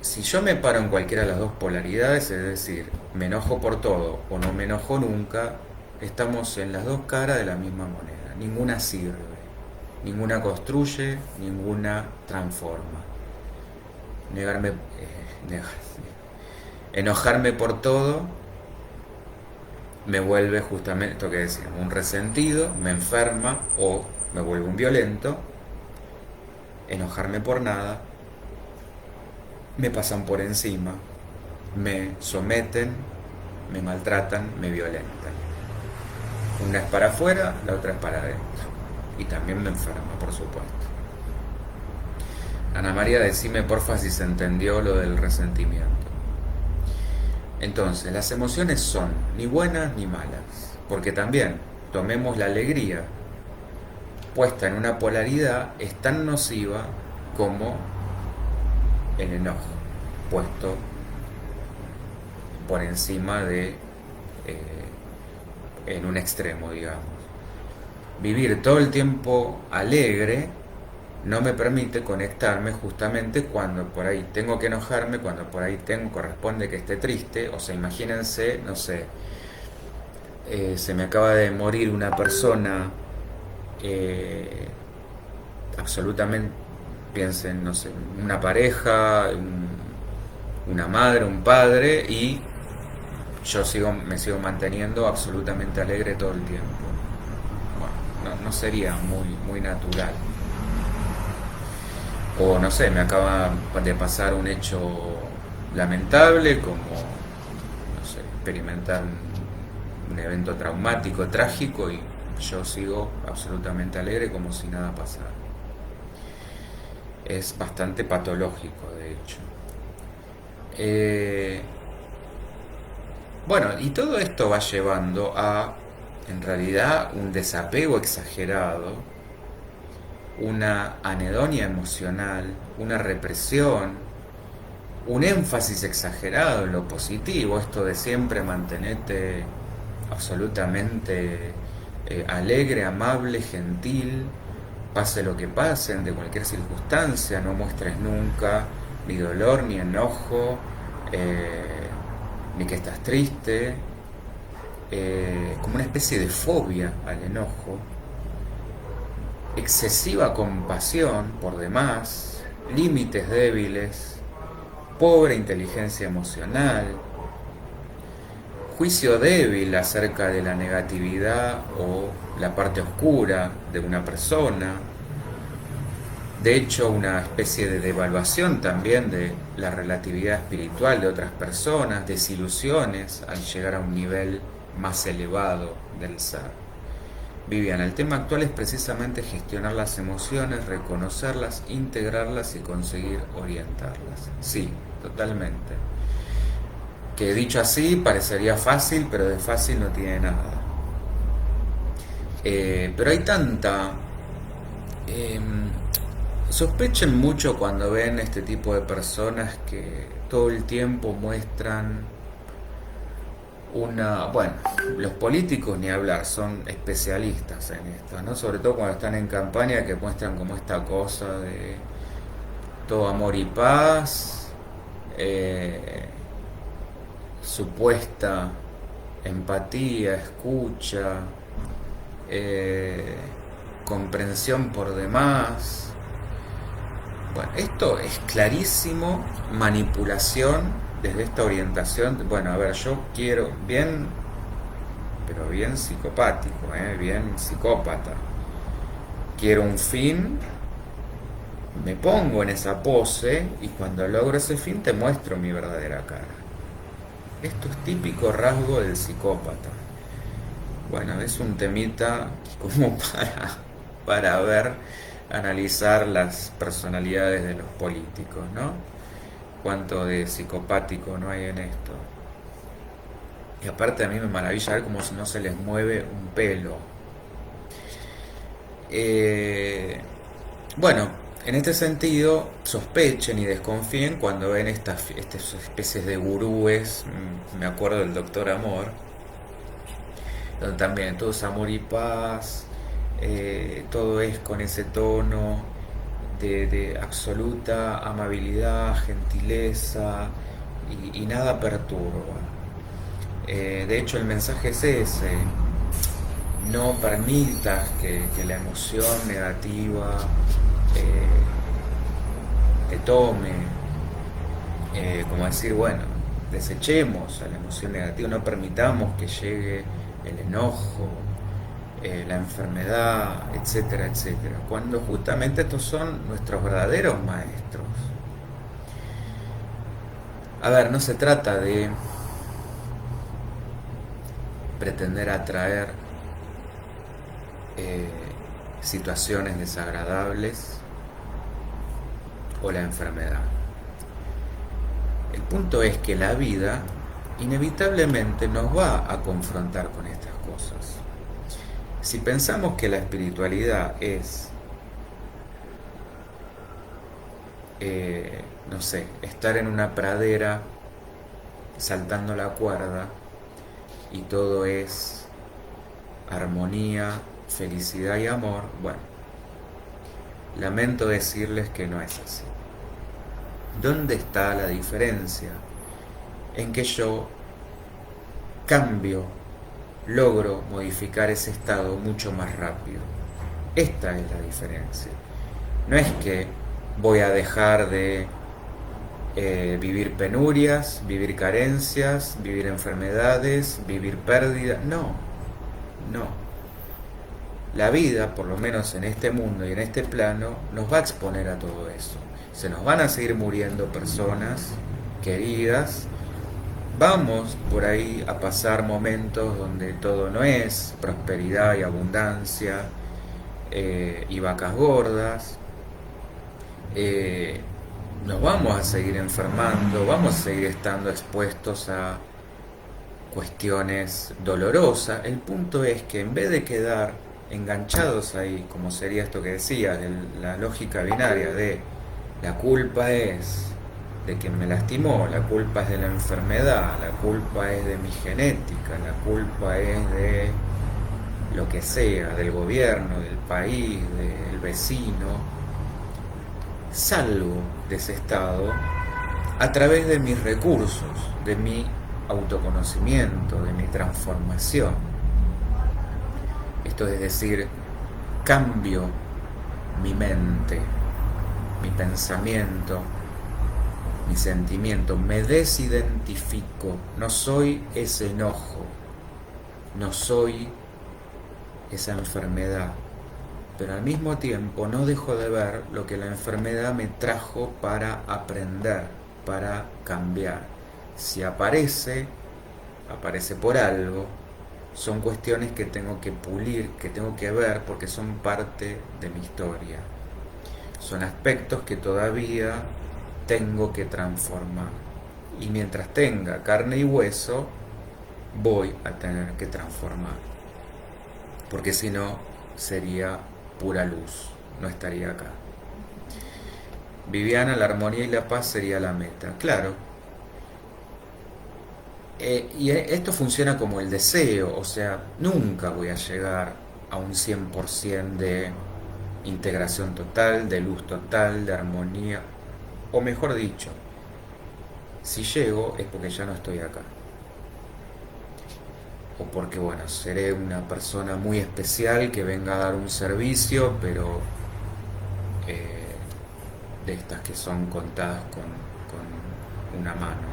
si yo me paro en cualquiera de las dos polaridades, es decir, me enojo por todo o no me enojo nunca, estamos en las dos caras de la misma moneda. Ninguna sirve, ninguna construye, ninguna transforma. Enojarme por todo me vuelve justamente esto que decíamos, un resentido, me enferma o me vuelve un violento. Enojarme por nada, me pasan por encima, me someten, me maltratan, me violentan. Una es para afuera, la otra es para adentro. Y también me enferma, por supuesto. Ana María, decime porfa si se entendió lo del resentimiento. Entonces, las emociones son ni buenas ni malas, porque también tomemos la alegría puesta en una polaridad, es tan nociva como el enojo puesto por encima de en un extremo, digamos. Vivir todo el tiempo alegre no me permite conectarme justamente cuando por ahí tengo que enojarme, cuando por ahí corresponde que esté triste. O sea, imagínense, no sé, se me acaba de morir una persona, absolutamente, piensen, no sé, una pareja, una madre, un padre, y yo me sigo manteniendo absolutamente alegre todo el tiempo. Bueno, no sería muy natural. O no sé, me acaba de pasar un hecho lamentable, como, no sé, experimentar un evento traumático, trágico, y yo sigo absolutamente alegre como si nada pasara. Es bastante patológico, de hecho. Bueno, y todo esto va llevando a, en realidad, un desapego exagerado, una anedonia emocional, una represión, un énfasis exagerado en lo positivo, esto de siempre mantenerte absolutamente alegre, amable, gentil, pase lo que pase, de cualquier circunstancia, no muestres nunca ni dolor, ni enojo, ni que estás triste, como una especie de fobia al enojo, excesiva compasión por demás, límites débiles, pobre inteligencia emocional, juicio débil acerca de la negatividad o la parte oscura de una persona. De hecho, una especie de devaluación también de la relatividad espiritual de otras personas, desilusiones al llegar a un nivel más elevado del ser. Viviana, el tema actual es precisamente gestionar las emociones, reconocerlas, integrarlas y conseguir orientarlas. Sí, totalmente. Que dicho así parecería fácil, pero de fácil no tiene nada. Pero hay tanta... eh, sospechen mucho cuando ven este tipo de personas que todo el tiempo muestran una... Bueno, los políticos ni hablar, son especialistas en esto, ¿no? Sobre todo cuando están en campaña, que muestran como esta cosa de todo amor y paz, eh, supuesta empatía, escucha, eh, comprensión por demás. Bueno, esto es clarísimo manipulación desde esta orientación. Bueno, a ver, yo quiero bien, pero bien psicopático, bien psicópata. Quiero un fin, me pongo en esa pose y cuando logro ese fin te muestro mi verdadera cara. Esto es típico rasgo del psicópata. Bueno, es un temita como para ver, analizar las personalidades de los políticos, ¿no? Cuánto de psicopático no hay en esto. Y aparte a mí me maravilla ver cómo no se les mueve un pelo. Bueno, en este sentido, sospechen y desconfíen cuando ven estas especies de gurúes. Me acuerdo del Doctor Amor, donde también todo es amor y paz, todo es con ese tono de absoluta amabilidad, gentileza y nada perturba. De hecho, el mensaje es ese: no permitas que la emoción negativa te tome, como decir, bueno, desechemos a la emoción negativa, no permitamos que llegue el enojo, la enfermedad, etcétera, etcétera, cuando justamente estos son nuestros verdaderos maestros. A ver, no se trata de pretender atraer eh, situaciones desagradables o la enfermedad. El punto es que la vida inevitablemente nos va a confrontar con estas cosas. Si pensamos que la espiritualidad es, no sé, estar en una pradera saltando la cuerda y todo es armonía, felicidad y amor, bueno, lamento decirles que no es así. ¿Dónde está la diferencia? En que yo cambio, logro modificar ese estado mucho más rápido. Esta es la diferencia. No es que voy a dejar de vivir penurias, vivir carencias, vivir enfermedades, vivir pérdidas. No, no. La vida, por lo menos en este mundo y en este plano, nos va a exponer a todo eso. Se nos van a seguir muriendo personas queridas. Vamos por ahí a pasar momentos donde todo no es prosperidad y abundancia y vacas gordas. Nos vamos a seguir enfermando, vamos a seguir estando expuestos a cuestiones dolorosas. El punto es que en vez de quedar enganchados ahí, como sería esto que decía, de la lógica binaria de la culpa es de quien me lastimó, la culpa es de la enfermedad, la culpa es de mi genética, la culpa es de lo que sea, del gobierno, del país, del vecino, salgo de ese estado a través de mis recursos, de mi autoconocimiento, de mi transformación. Esto es decir, cambio mi mente, mi pensamiento, mi sentimiento, me desidentifico, no soy ese enojo, no soy esa enfermedad, pero al mismo tiempo no dejo de ver lo que la enfermedad me trajo para aprender, para cambiar. Si aparece, aparece por algo, son cuestiones que tengo que pulir, que tengo que ver porque son parte de mi historia. Son aspectos que todavía tengo que transformar. Y mientras tenga carne y hueso, voy a tener que transformar. Porque si no, sería pura luz, no estaría acá. Viviana, la armonía y la paz sería la meta. Claro. Y esto funciona como el deseo, o sea, nunca voy a llegar a un 100% de integración total, de luz total, de armonía. O mejor dicho, si llego es porque ya no estoy acá. O porque, bueno, seré una persona muy especial que venga a dar un servicio, pero de estas que son contadas con una mano.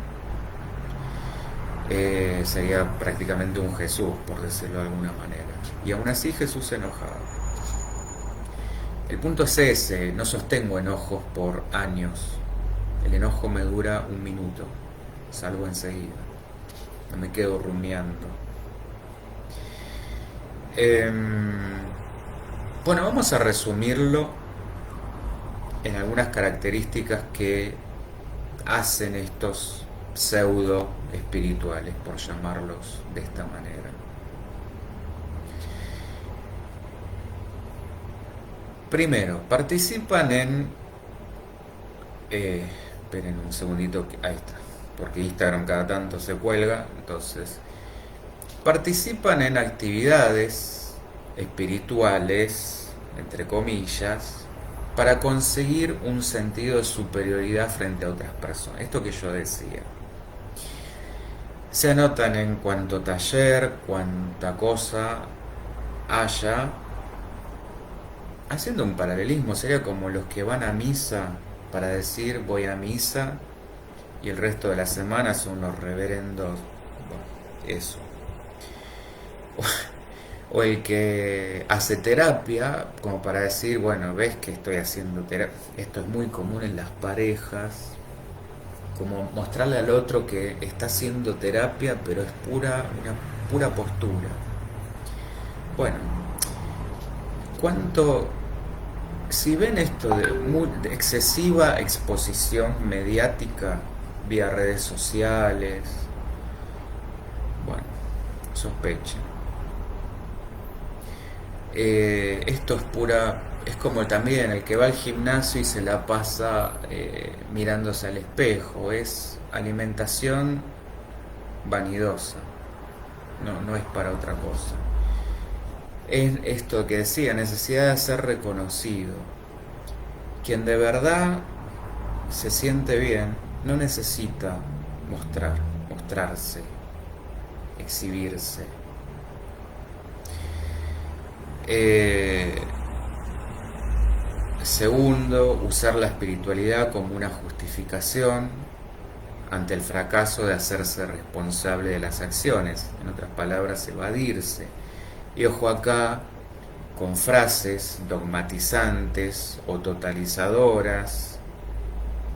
Sería prácticamente un Jesús, por decirlo de alguna manera. Y aún así Jesús se enojaba. El punto es ese, no sostengo enojos por años. El enojo me dura un minuto, salgo enseguida. No me quedo rumiando. Bueno, vamos a resumirlo en algunas características que hacen estos pseudo espirituales, por llamarlos de esta manera. Primero, participan en... esperen un segundito, ahí está, porque Instagram cada tanto se cuelga, entonces... Participan en actividades espirituales, entre comillas, para conseguir un sentido de superioridad frente a otras personas. Esto que yo decía. Se anotan en cuanto taller, cuanta cosa haya. Haciendo un paralelismo, sería como los que van a misa para decir voy a misa y el resto de la semana son los reverendos. Bueno, eso. O el que hace terapia como para decir, bueno, ves que estoy haciendo terapia. Esto es muy común en las parejas, como mostrarle al otro que está haciendo terapia, pero es una pura postura. Bueno, si ven esto de excesiva exposición mediática vía redes sociales, bueno, sospechen. Esto es como también el que va al gimnasio y se la pasa mirándose al espejo, es alimentación vanidosa, no es para otra cosa. Es esto que decía, necesidad de ser reconocido. Quien de verdad se siente bien no necesita mostrarse, exhibirse. Segundo, usar la espiritualidad como una justificación ante el fracaso de hacerse responsable de las acciones. En otras palabras, evadirse. Y ojo acá con frases dogmatizantes o totalizadoras,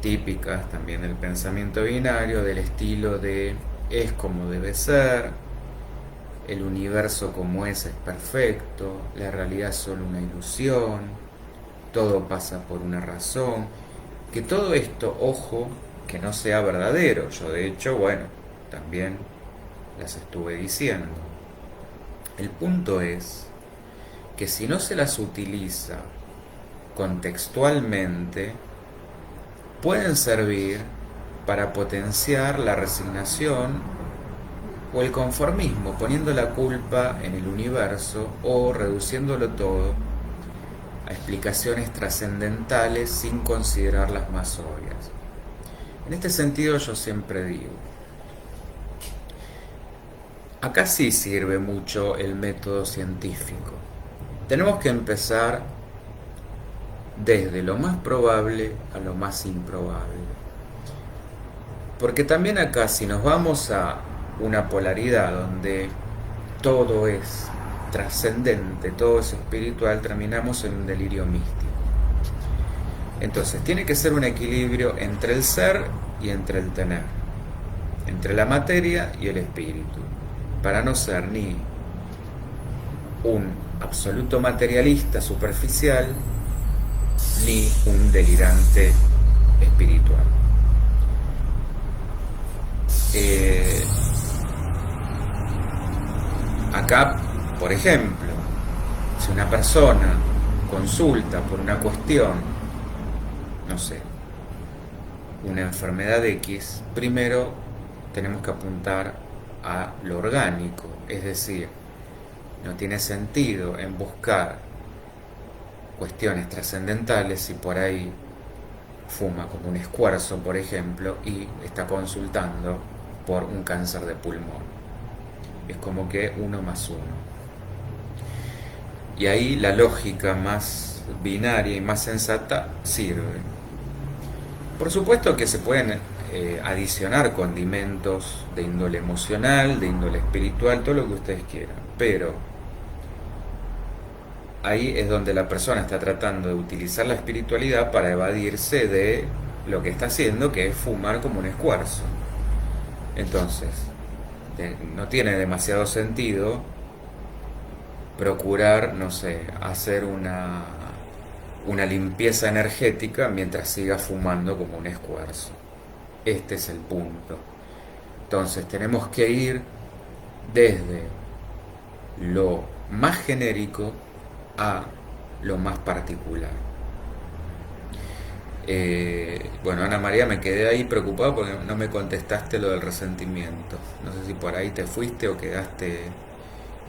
típicas también del pensamiento binario, del estilo de es como debe ser, el universo como es perfecto, la realidad es solo una ilusión, todo pasa por una razón, que todo esto, ojo, que no sea verdadero. Yo de hecho, bueno, también las estuve diciendo. El punto es que si no se las utiliza contextualmente, pueden servir para potenciar la resignación o el conformismo, poniendo la culpa en el universo o reduciéndolo todo a explicaciones trascendentales sin considerar las más obvias. En este sentido yo siempre digo, acá sí sirve mucho el método científico. Tenemos que empezar desde lo más probable a lo más improbable. Porque también acá si nos vamos a una polaridad donde todo es trascendente, todo es espiritual, terminamos en un delirio místico. Entonces tiene que ser un equilibrio entre el ser y entre el tener, entre la materia y el espíritu, para no ser ni un absoluto materialista superficial ni un delirante espiritual. Acá, por ejemplo, si una persona consulta por una cuestión, no sé, una enfermedad X, primero tenemos que apuntar a lo orgánico, es decir, no tiene sentido en buscar cuestiones trascendentales si por ahí fuma como un escuarzo, por ejemplo, y está consultando por un cáncer de pulmón. Es como que 1 más 1. Y ahí la lógica más binaria y más sensata sirve. Por supuesto que se pueden adicionar condimentos de índole emocional, de índole espiritual, todo lo que ustedes quieran, pero ahí es donde la persona está tratando de utilizar la espiritualidad para evadirse de lo que está haciendo, que es fumar como un escuarzo. Entonces, no tiene demasiado sentido procurar, no sé, hacer una limpieza energética mientras siga fumando como un escuarzo. Este es el punto. Entonces tenemos que ir desde lo más genérico a lo más particular. Bueno, Ana María, me quedé ahí preocupado porque no me contestaste lo del resentimiento. No sé si por ahí te fuiste o quedaste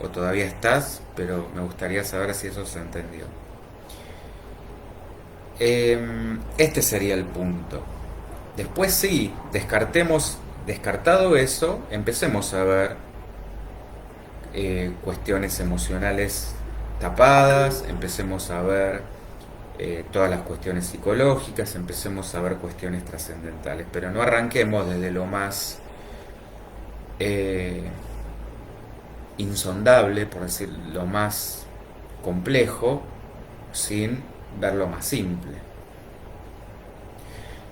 o todavía estás, pero me gustaría saber si eso se entendió. Este sería el punto. Después sí, descartado eso, empecemos a ver cuestiones emocionales tapadas, empecemos a ver todas las cuestiones psicológicas, empecemos a ver cuestiones trascendentales, pero no arranquemos desde lo más insondable, por decir lo más complejo, sin ver lo más simple.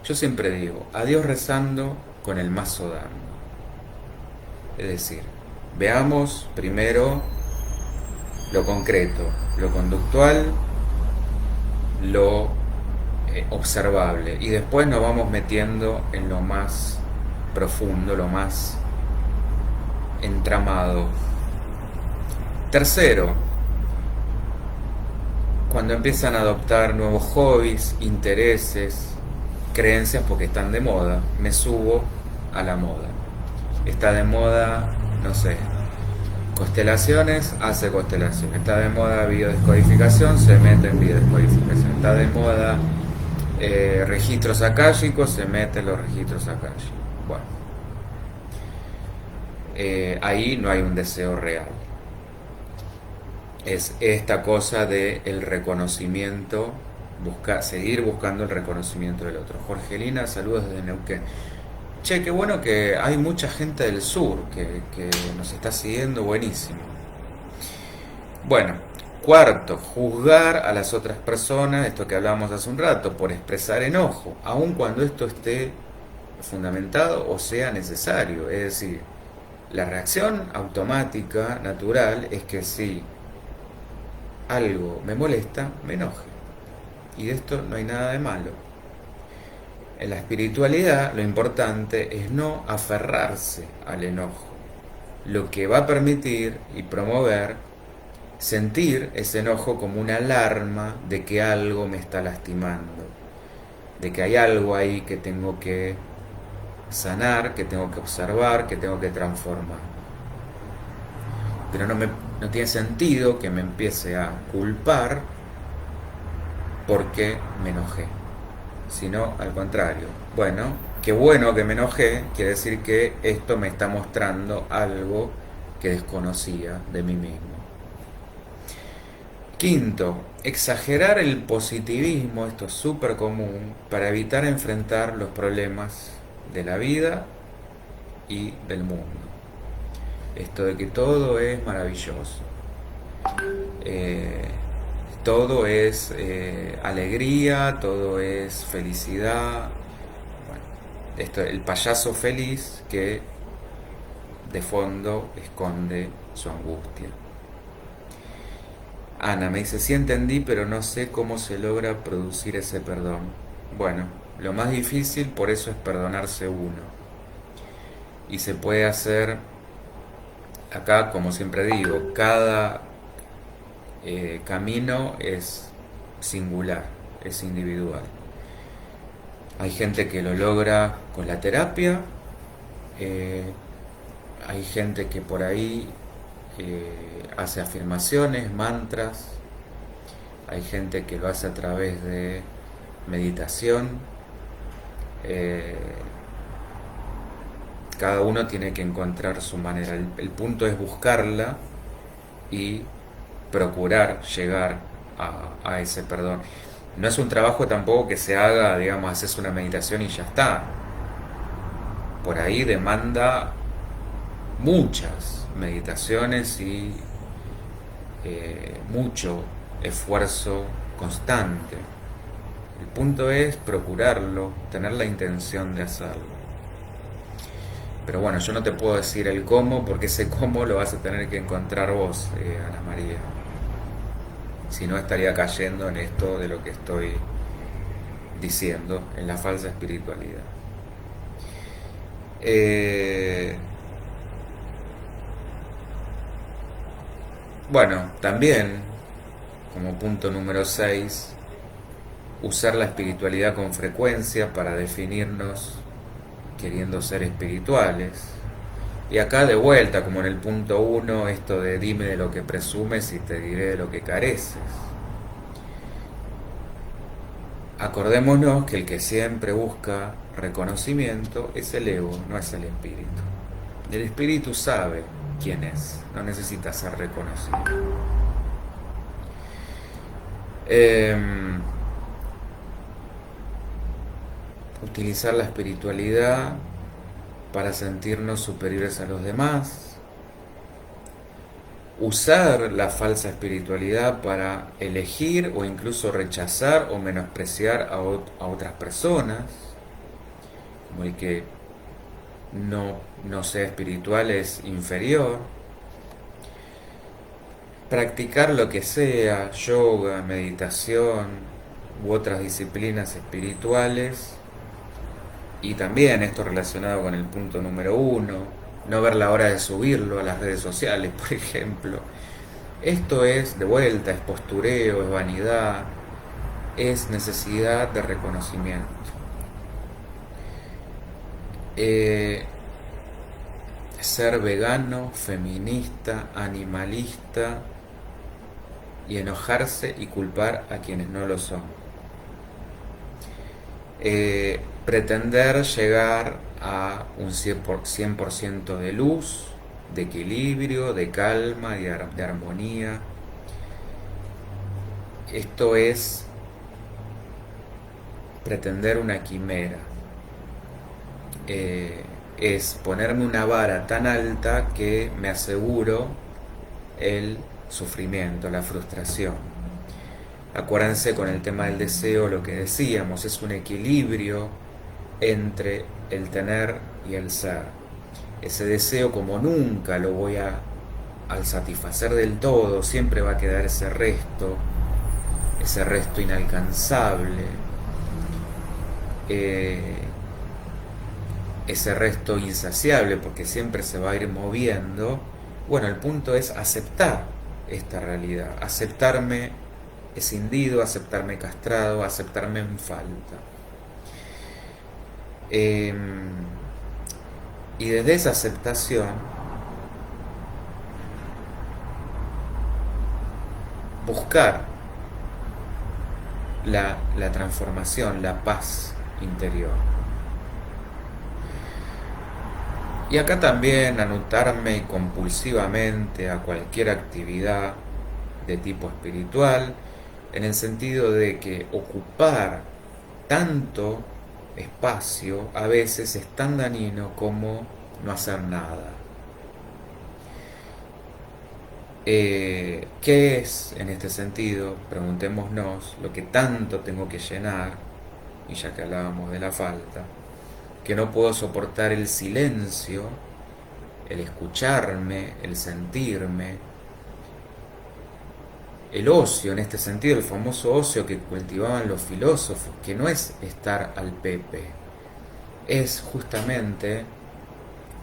Yo siempre digo, a Dios rezando, con el mazo dando. Es decir, veamos primero lo concreto, lo conductual, lo observable, y después nos vamos metiendo en lo más profundo, lo más entramado. Tercero, cuando empiezan a adoptar nuevos hobbies, intereses, creencias porque están de moda, me subo a la moda. Está de moda, no sé, constelaciones, hace constelaciones. Está de moda biodescodificación, se mete en biodescodificación. Está de moda registros akáshicos, se mete en los registros akáshicos. Bueno, ahí no hay un deseo real. Es esta cosa de el reconocimiento, seguir buscando el reconocimiento del otro. Jorgelina, saludos desde Neuquén. Che, qué bueno que hay mucha gente del sur que nos está siguiendo, buenísimo. Bueno, cuarto, juzgar a las otras personas, esto que hablábamos hace un rato, por expresar enojo, aun cuando esto esté fundamentado o sea necesario. Es decir, la reacción automática, natural, es que si algo me molesta, me enoje. Y de esto no hay nada de malo. En la espiritualidad lo importante es no aferrarse al enojo, lo que va a permitir y promover sentir ese enojo como una alarma de que algo me está lastimando, de que hay algo ahí que tengo que sanar, que tengo que observar, que tengo que transformar. Pero no tiene sentido que me empiece a culpar porque me enojé, sino al contrario. Bueno, qué bueno que me enojé, quiere decir que esto me está mostrando algo que desconocía de mí mismo. Quinto, exagerar el positivismo, esto es súper común, para evitar enfrentar los problemas de la vida y del mundo. Esto de que todo es maravilloso. Todo es alegría, todo es felicidad. Bueno, esto, el payaso feliz que de fondo esconde su angustia. Ana me dice, sí entendí, pero no sé cómo se logra producir ese perdón. Bueno, lo más difícil por eso es perdonarse uno. Y se puede hacer, acá como siempre digo, cada camino es singular, es individual. Hay gente que lo logra con la terapia, eh, hay gente que por ahí hace afirmaciones, mantras, hay gente que lo hace a través de meditación. eh, Cada uno tiene que encontrar su manera. El punto es buscarla y procurar llegar a ese perdón. No es un trabajo tampoco que se haga, digamos, haces una meditación y ya está. Por ahí demanda muchas meditaciones y mucho esfuerzo constante. El punto es procurarlo, tener la intención de hacerlo. Pero bueno, yo no te puedo decir el cómo, porque ese cómo lo vas a tener que encontrar vos, Ana María. Si no, estaría cayendo en esto de lo que estoy diciendo, en la falsa espiritualidad. Eh, bueno, también, como punto número 6, usar la espiritualidad con frecuencia para definirnos queriendo ser espirituales. Y acá de vuelta, como en el punto 1, esto de dime de lo que presumes y te diré de lo que careces. Acordémonos que el que siempre busca reconocimiento es el ego, no es el espíritu. El espíritu sabe quién es, no necesita ser reconocido. Utilizar la espiritualidad para sentirnos superiores a los demás. Usar la falsa espiritualidad para elegir o incluso rechazar o menospreciar a otras personas, como el que no sea espiritual es inferior. Practicar lo que sea, yoga, meditación u otras disciplinas espirituales. Y también esto relacionado con el punto número 1, no ver la hora de subirlo a las redes sociales, por ejemplo. Esto es, de vuelta, es postureo, es vanidad, es necesidad de reconocimiento. Ser vegano, feminista, animalista y enojarse y culpar a quienes no lo son. Pretender llegar a un 100% de luz, de equilibrio, de calma, de armonía. Esto es pretender una quimera. Es ponerme una vara tan alta que me aseguro el sufrimiento, la frustración. Acuérdense con el tema del deseo lo que decíamos, es un equilibrio entre el tener y el ser. Ese deseo, como nunca lo voy al satisfacer del todo, siempre va a quedar ese resto inalcanzable, ese resto insaciable, porque siempre se va a ir moviendo. Bueno, el punto es aceptar esta realidad, aceptarme escindido, aceptarme castrado, aceptarme en falta. Y desde esa aceptación, buscar la transformación, la paz interior. Y acá también anotarme compulsivamente a cualquier actividad de tipo espiritual, en el sentido de que ocupar tanto espacio a veces es tan dañino como no hacer nada. ¿Qué es, en este sentido, preguntémonos, lo que tanto tengo que llenar, y ya que hablábamos de la falta, que no puedo soportar el silencio, el escucharme, el sentirme, el ocio, en este sentido, el famoso ocio que cultivaban los filósofos, que no es estar al pepe, es justamente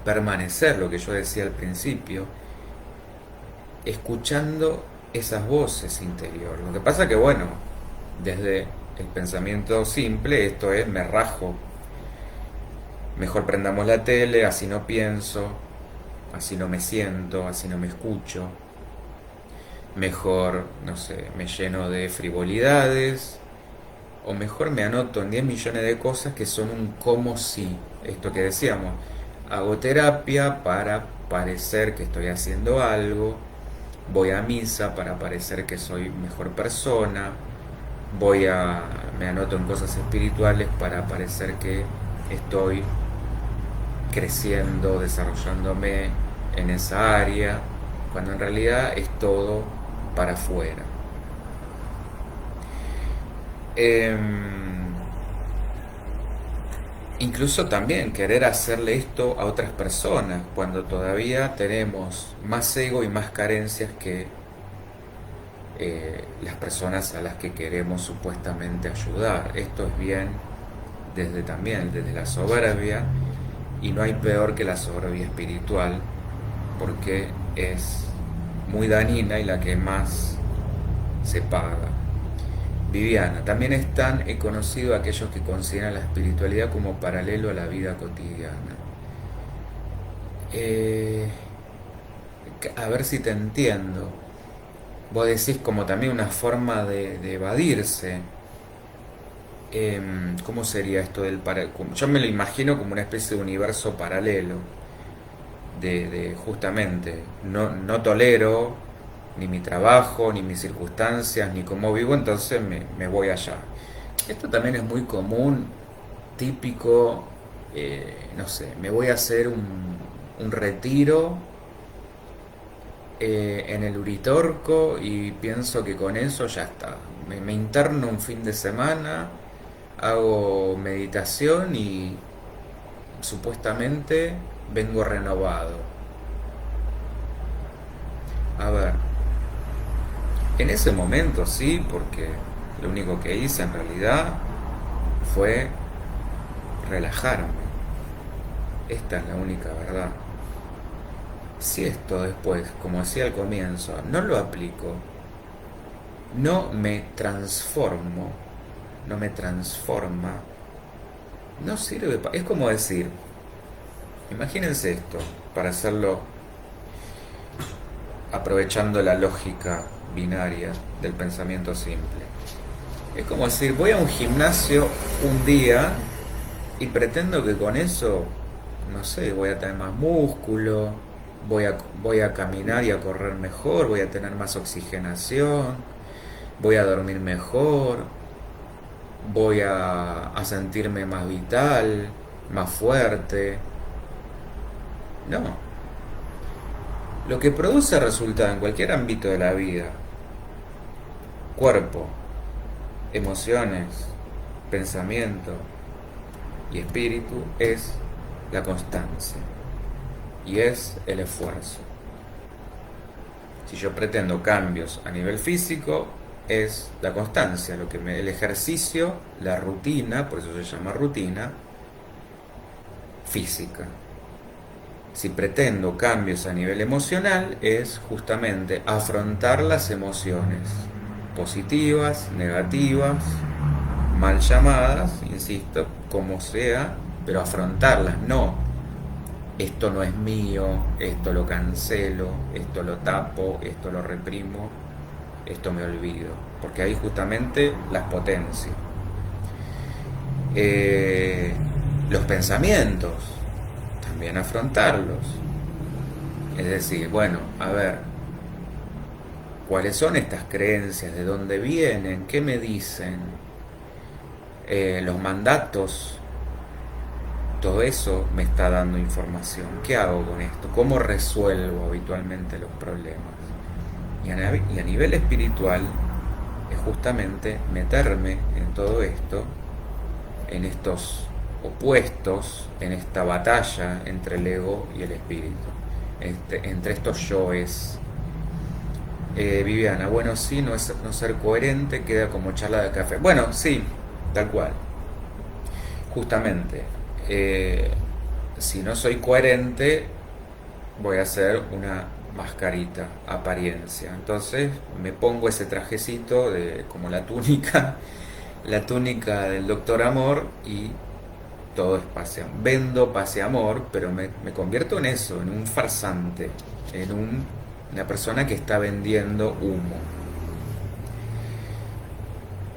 permanecer, lo que yo decía al principio, escuchando esas voces interiores. Lo que pasa que, bueno, desde el pensamiento simple, esto es, me rajo, mejor prendamos la tele, así no pienso, así no me siento, así no me escucho, mejor, no sé, me lleno de frivolidades, o mejor me anoto en 10 millones de cosas que son un como si, esto que decíamos, hago terapia para parecer que estoy haciendo algo, voy a misa para parecer que soy mejor persona, me anoto en cosas espirituales para parecer que estoy creciendo, desarrollándome en esa área, cuando en realidad es todo para afuera. Incluso también querer hacerle esto a otras personas, cuando todavía tenemos más ego y más carencias que las personas a las que queremos supuestamente ayudar. Esto es bien desde la soberbia, y no hay peor que la soberbia espiritual, porque es muy dañina y la que más se paga. Viviana, también es tan conocido aquellos que consideran la espiritualidad como paralelo a la vida cotidiana. Eh, a ver si te entiendo. Vos decís como también una forma de evadirse. ¿Cómo sería esto del paralelo? Yo me lo imagino como una especie de universo paralelo, de justamente, no tolero ni mi trabajo, ni mis circunstancias, ni cómo vivo, entonces me voy allá. Esto también es muy común, típico, no sé, me voy a hacer un retiro en el Uritorco y pienso que con eso ya está. Me interno un fin de semana, hago meditación y supuestamente vengo renovado. A ver, en ese momento sí, porque lo único que hice en realidad fue relajarme. Esta es la única verdad. Si esto después, como decía al comienzo, no lo aplico, no me transformo, no me transforma, no sirve. Es como decir, imagínense esto, para hacerlo aprovechando la lógica binaria del pensamiento simple. Es como decir, voy a un gimnasio un día y pretendo que con eso, no sé, voy a tener más músculo, voy a caminar y a correr mejor, voy a tener más oxigenación, voy a dormir mejor, voy a sentirme más vital, más fuerte. No. Lo que produce resultado en cualquier ámbito de la vida, cuerpo, emociones, pensamiento y espíritu, es la constancia y es el esfuerzo. Si yo pretendo cambios a nivel físico, es la constancia, el ejercicio, la rutina, por eso se llama rutina física. Si pretendo cambios a nivel emocional, es justamente afrontar las emociones positivas, negativas, mal llamadas, insisto, como sea, pero afrontarlas, no, esto no es mío, esto lo cancelo, esto lo tapo, esto lo reprimo, esto me olvido, porque ahí justamente las potencio. Los pensamientos, también afrontarlos. Es decir, bueno, a ver, ¿cuáles son estas creencias? ¿De dónde vienen? ¿Qué me dicen? Los mandatos, todo eso me está dando información. ¿Qué hago con esto? ¿Cómo resuelvo habitualmente los problemas? Y a nivel espiritual es justamente meterme en todo esto, en estos opuestos, en esta batalla entre el ego y el espíritu, entre estos yoes, Viviana, bueno, sí, no ser coherente queda como charla de café. Bueno, sí, tal cual. Justamente, eh, si no soy coherente, voy a hacer una mascarita, apariencia. Entonces me pongo ese trajecito de como la túnica, la túnica del Doctor Amor y todo es pase, vendo pase amor, pero me convierto en eso, en un farsante, en una persona que está vendiendo humo.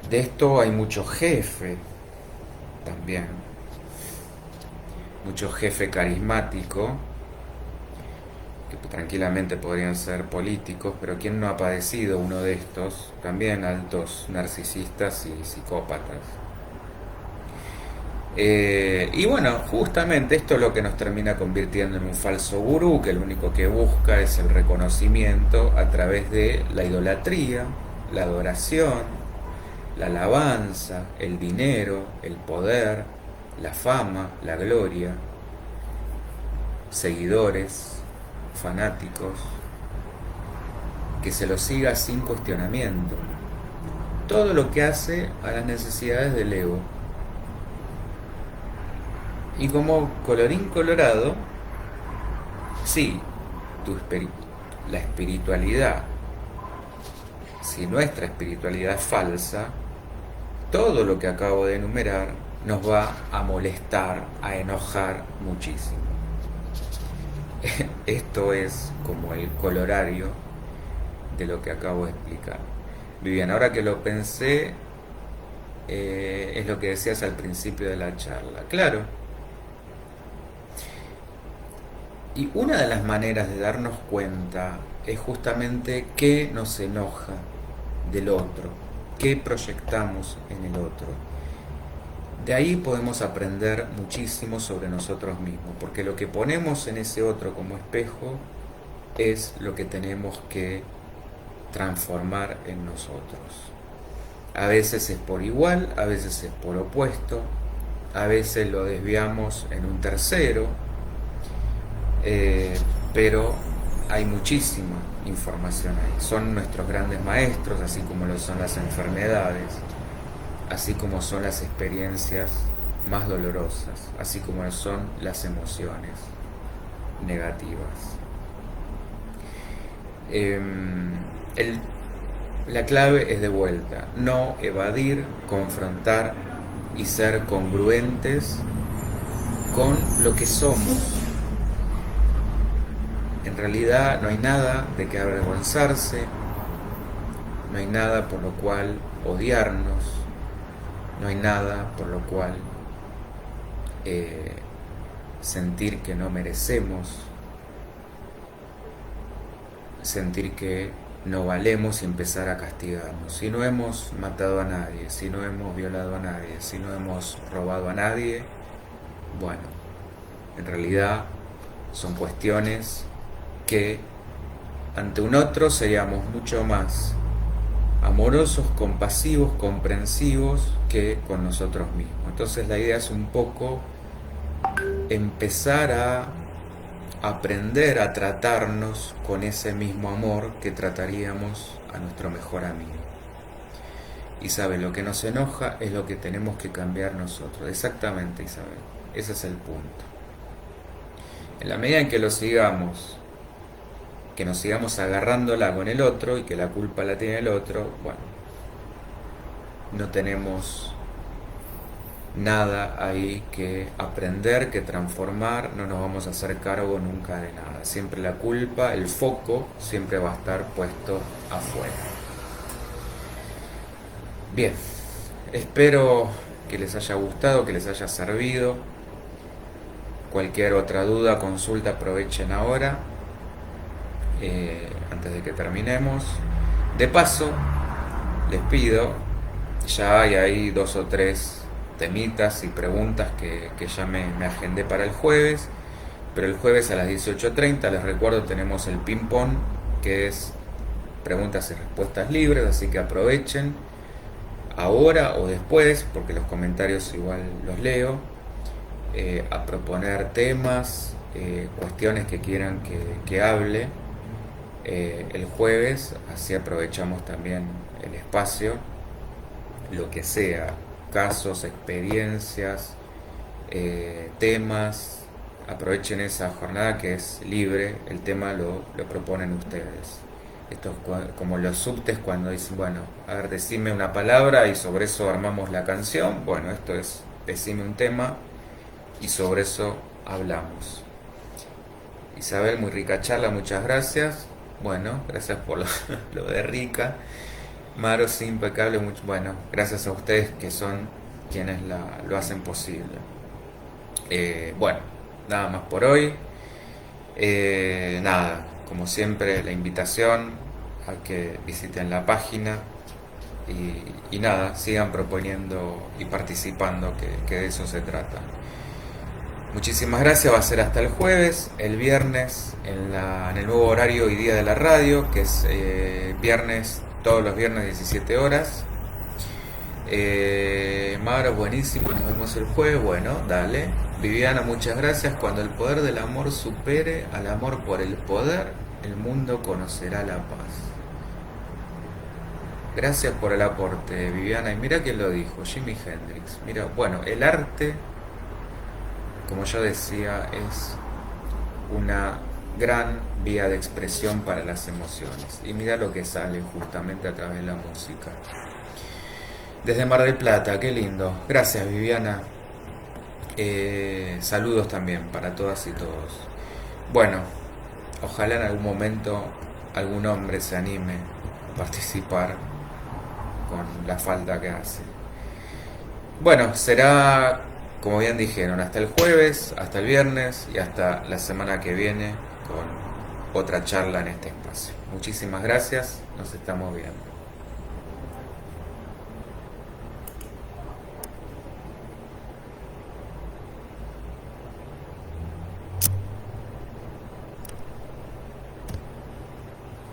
De esto hay mucho jefe también, mucho jefe carismático, que tranquilamente podrían ser políticos, pero ¿quién no ha padecido uno de estos? También altos narcisistas y psicópatas. Y bueno, justamente esto es lo que nos termina convirtiendo en un falso gurú, que lo único que busca es el reconocimiento a través de la idolatría, la adoración, la alabanza, el dinero, el poder, la fama, la gloria, seguidores, fanáticos, que se lo siga sin cuestionamiento. Todo lo que hace a las necesidades del ego. Y como colorín colorado, sí, la espiritualidad, si nuestra espiritualidad es falsa, todo lo que acabo de enumerar nos va a molestar, a enojar muchísimo. Esto es como el colorario de lo que acabo de explicar. Vivian, ahora que lo pensé, es lo que decías al principio de la charla. Claro. Y una de las maneras de darnos cuenta es justamente qué nos enoja del otro, qué proyectamos en el otro. De ahí podemos aprender muchísimo sobre nosotros mismos, porque lo que ponemos en ese otro como espejo es lo que tenemos que transformar en nosotros. A veces es por igual, a veces es por opuesto, a veces lo desviamos en un tercero, pero hay muchísima información ahí. Son nuestros grandes maestros, así como lo son las enfermedades, así como son las experiencias más dolorosas, así como son las emociones negativas. La clave es de vuelta, no evadir, confrontar y ser congruentes con lo que somos. En realidad no hay nada de que avergonzarse, no hay nada por lo cual odiarnos, no hay nada por lo cual sentir que no merecemos, sentir que no valemos y empezar a castigarnos. Si no hemos matado a nadie, si no hemos violado a nadie, si no hemos robado a nadie, bueno, en realidad son cuestiones que ante un otro seríamos mucho más amorosos, compasivos, comprensivos que con nosotros mismos. Entonces la idea es un poco empezar a aprender a tratarnos con ese mismo amor que trataríamos a nuestro mejor amigo. Y sabe, lo que nos enoja es lo que tenemos que cambiar nosotros. Exactamente, Isabel. Ese es el punto. En la medida en que lo sigamos, que nos sigamos agarrándola con el otro y que la culpa la tiene el otro, bueno, no tenemos nada ahí que aprender, que transformar, no nos vamos a hacer cargo nunca de nada. Siempre la culpa, el foco, siempre va a estar puesto afuera. Bien, espero que les haya gustado, que les haya servido. Cualquier otra duda, consulta, aprovechen ahora, antes de que terminemos. De paso, les pido, ya hay ahí 2 o 3 temitas y preguntas que ya me agendé para el jueves, pero el jueves a las 18:30, les recuerdo, tenemos el ping pong, que es preguntas y respuestas libres, así que aprovechen ahora o después, porque los comentarios igual los leo, a proponer temas, cuestiones que quieran que hable, el jueves, así aprovechamos también el espacio, lo que sea, casos, experiencias, temas. Aprovechen esa jornada que es libre, el tema lo proponen ustedes. Esto es como los subtes cuando dicen, bueno, a ver, decime una palabra y sobre eso armamos la canción. Bueno, esto es, decime un tema y sobre eso hablamos. Isabel, muy rica charla, muchas gracias. Bueno, gracias por lo de rica. Maro, sí, impecable, bueno, gracias a ustedes que son quienes lo hacen posible. Bueno, nada más por hoy. Nada, como siempre, la invitación a que visiten la página y nada, sigan proponiendo y participando, que de eso se trata. Muchísimas gracias, va a ser hasta el jueves, el viernes, en el nuevo horario y día de la radio, que es viernes, todos los viernes 17 horas. Mara, buenísimo, nos vemos el jueves, bueno, dale. Viviana, muchas gracias. Cuando el poder del amor supere al amor por el poder, el mundo conocerá la paz. Gracias por el aporte, Viviana. Y mira quién lo dijo, Jimi Hendrix. Mira, bueno, el arte, como yo decía, es una gran vía de expresión para las emociones. Y mira lo que sale justamente a través de la música. Desde Mar del Plata, qué lindo. Gracias, Viviana. Saludos también para todas y todos. Bueno, ojalá en algún momento algún hombre se anime a participar con la falta que hace. Bueno, será, como bien dijeron, hasta el jueves, hasta el viernes y hasta la semana que viene con otra charla en este espacio. Muchísimas gracias, nos estamos viendo.